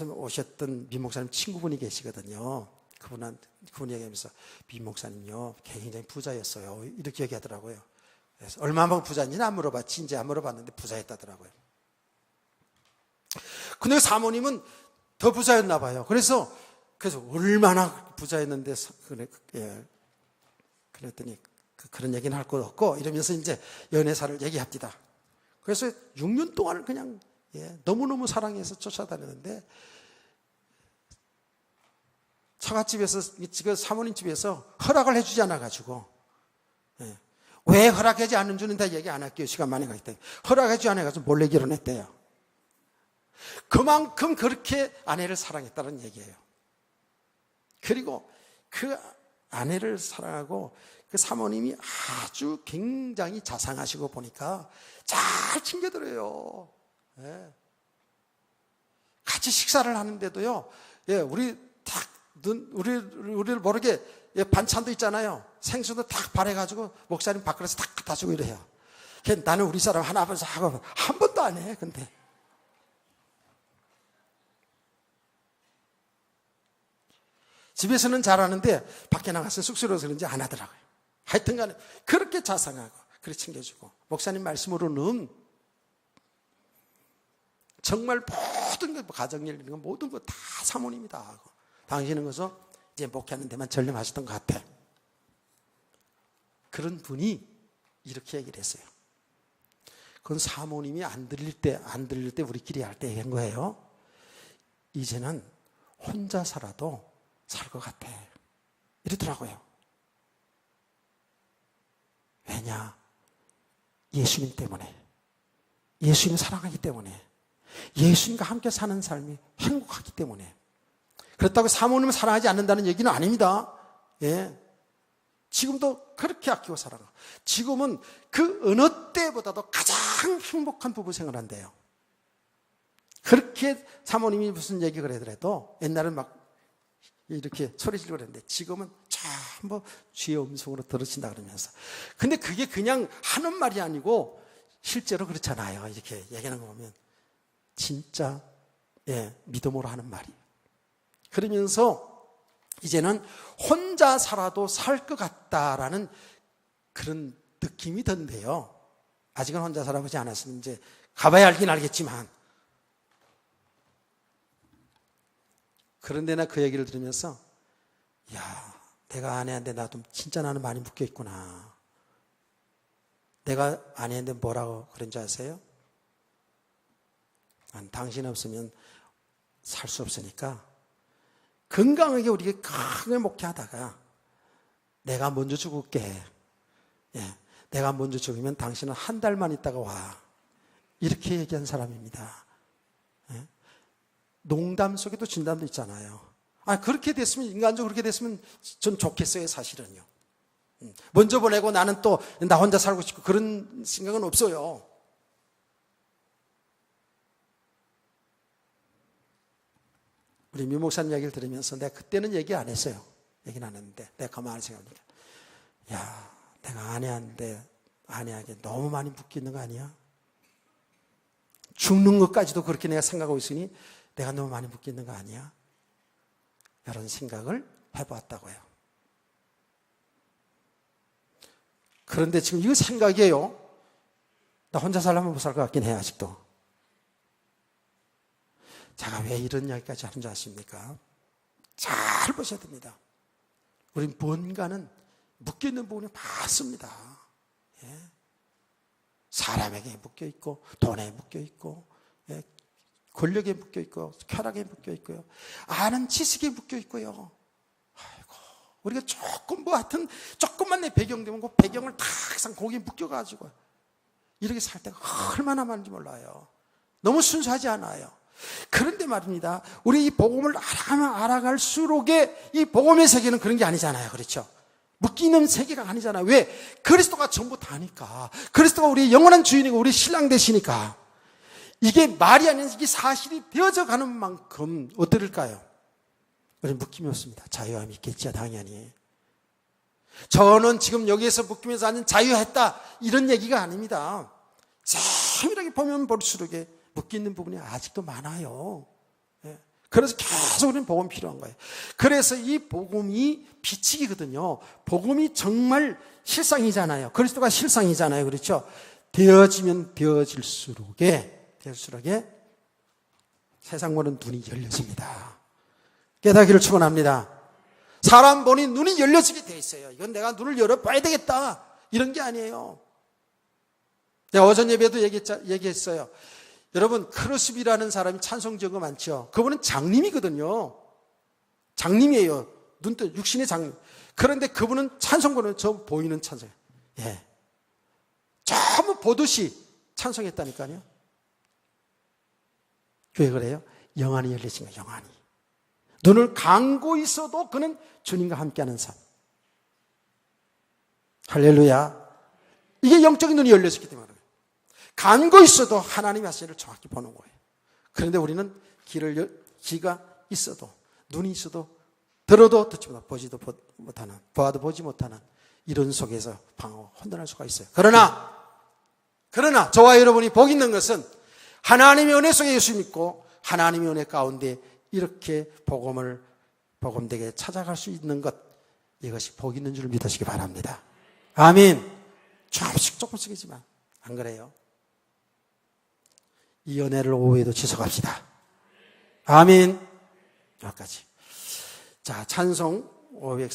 오셨던 민 목사님 친구분이 계시거든요. 그분이 얘기하면서 민 목사님요 굉장히 부자였어요. 이렇게 얘기하더라고요. 그래서 얼마만큼 부자인지는 안 물어봤지. 이제 안 물어봤는데 부자였다더라고요. 근데 사모님은 더 부자였나 봐요. 그래서 얼마나 부자였는데 그랬더니 그런 얘기는 할 것 없고 이러면서 이제 연애사를 얘기합니다. 그래서 6년 동안을 그냥 너무너무 사랑해서 쫓아다녔는데 처갓집에서 지금 사모님 집에서 허락을 해주지 않아가지고 왜 허락하지 않는 줄은 다 얘기 안 할게요. 시간 많이 가기 때문에 허락하지 않아가지고 몰래 결혼했대요. 그만큼 그렇게 아내를 사랑했다는 얘기예요. 그리고 그 아내를 사랑하고 그 사모님이 아주 굉장히 자상하시고 보니까 잘 챙겨드려요. 같이 식사를 하는데도요. 우리를 모르게 반찬도 있잖아요. 생수도 탁 바래가지고 목사님 밖에서 탁 갖다 주고 이래요. 나는 우리 사람 하나 벌써 하고 한 번도 안 해. 근데 집에서는 잘하는데 밖에 나가서 쑥스러워서 그런지 안 하더라고요. 하여튼 간에 그렇게 자상하고 그렇게 챙겨주고 목사님 말씀으로는 정말 모든 것 가정일 이런 거 모든 거 다 사모님이 다 하고 당신은 그래서 이제 목회하는 데만 전념하셨던 것 같아. 그런 분이 이렇게 얘기를 했어요. 그건 사모님이 안 들릴 때 우리끼리 할 때 얘기한 거예요. 이제는 혼자 살아도 살 것 같아. 이러더라고요. 왜냐? 예수님 때문에. 예수님 사랑하기 때문에. 예수님과 함께 사는 삶이 행복하기 때문에. 그렇다고 사모님을 사랑하지 않는다는 얘기는 아닙니다. 지금도 그렇게 아끼고 살아가. 지금은 그 어느 때보다도 가장 행복한 부부 생활을 한대요. 그렇게 사모님이 무슨 얘기를 하더라도 옛날엔 막 이렇게 소리 지르고 그랬는데 지금은 전부 주의 음성으로 들으신다 그러면서. 근데 그게 그냥 하는 말이 아니고 실제로 그렇잖아요. 이렇게 얘기하는 거 보면 진짜 믿음으로 하는 말이에요. 그러면서 이제는 혼자 살아도 살 것 같다라는 그런 느낌이 든대요. 아직은 혼자 살아보지 않았으면 이제 가봐야 알긴 알겠지만. 그런데 나 그 얘기를 들으면서 야, 내가 아내한테 나도 진짜 나는 많이 묶여 있구나. 내가 아내한테 뭐라고 그런 줄 아세요? 당신 없으면 살 수 없으니까 건강하게 우리가 강하게 목회하다가 내가 먼저 죽을게. 내가 먼저 죽으면 당신은 한 달만 있다가 와. 이렇게 얘기한 사람입니다. 농담 속에도 진담도 있잖아요. 그렇게 됐으면, 인간적으로 그렇게 됐으면 전 좋겠어요, 사실은요. 먼저 보내고 나는 또 나 혼자 살고 싶고 그런 생각은 없어요. 우리 미 목사님 얘기를 들으면서 내가 그때는 얘기 안 했어요. 얘기는 안 했는데 내가 가만히 생각하니까 야, 내가 아내에게 너무 많이 묶여 있는 거 아니야? 죽는 것까지도 그렇게 내가 생각하고 있으니 내가 너무 많이 묶여 있는 거 아니야? 이런 생각을 해보았다고요. 그런데 지금 이거 생각이에요. 나 혼자 살려면 못 살 것 같긴 해, 아직도. 제가 왜 이런 이야기까지 하는 줄 아십니까? 잘 보셔야 됩니다. 우린 뭔가는 묶여있는 부분이 많습니다. 사람에게 묶여있고, 돈에 묶여있고, 권력에 묶여있고, 쾌락에 묶여있고요. 아는 지식에 묶여있고요. 아이고, 우리가 조금 하여튼 조금만 내 배경 되면 그 배경을 탁상 거기에 묶여가지고 이렇게 살 때가 얼마나 많은지 몰라요. 너무 순수하지 않아요. 그런데 말입니다. 우리 이 복음을 알아가면 알아갈수록의 이 복음의 세계는 그런 게 아니잖아요. 그렇죠? 묶이는 세계가 아니잖아요. 왜? 그리스도가 전부 다니까. 그리스도가 우리의 영원한 주인이고 우리 신랑 되시니까. 이게 말이 아니라 이게 사실이 되어져 가는 만큼 어떨까요? 우리 묶임이 없습니다. 자유함이 있겠죠, 당연히. 저는 지금 여기에서 묶이면서 하는 자유했다 이런 얘기가 아닙니다. 세밀하게 보면 볼수록 묶이는 부분이 아직도 많아요. 그래서 계속 우리는 복음이 필요한 거예요. 그래서 이 복음이 비치기거든요. 복음이 정말 실상이잖아요. 그리스도가 실상이잖아요. 그렇죠? 되어지면 되어질수록에 세상 보는 눈이 열려집니다. 깨닫기를 축원합니다. 사람 보니 눈이 열려지게 돼 있어요. 이건 내가 눈을 열어봐야 되겠다 이런 게 아니에요. 내가 어전 예배도 얘기했어요. 여러분, 크루스비라는 사람이 찬송적이 많죠. 그분은 장님이거든요. 장님이에요. 눈뜨 육신의 장님. 그런데 그분은 찬송부는 저 보이는 찬송. 예. 전부 보듯이 찬송했다니까요. 왜 그래요? 영안이 열리신 거예요. 영안이. 눈을 감고 있어도 그는 주님과 함께하는 삶. 할렐루야. 이게 영적인 눈이 열려졌기 때문에 감고 있어도 하나님의 하시를 정확히 보는 거예요. 그런데 우리는 귀가 있어도 눈이 있어도 들어도 듣지 못하는 보지도 못하는 보아도 보지 못하는 이런 속에서 방황 혼돈할 수가 있어요. 그러나 저와 여러분이 복 있는 것은 하나님의 은혜 속에 예수 믿고 하나님의 은혜 가운데 이렇게 복음되게 찾아갈 수 있는 것, 이것이 복 있는 줄 믿으시기 바랍니다. 아멘. 조금씩이지만 안 그래요? 이 은혜를 오후에도 지속합시다. 아멘. 여기까지. 자, 찬송 500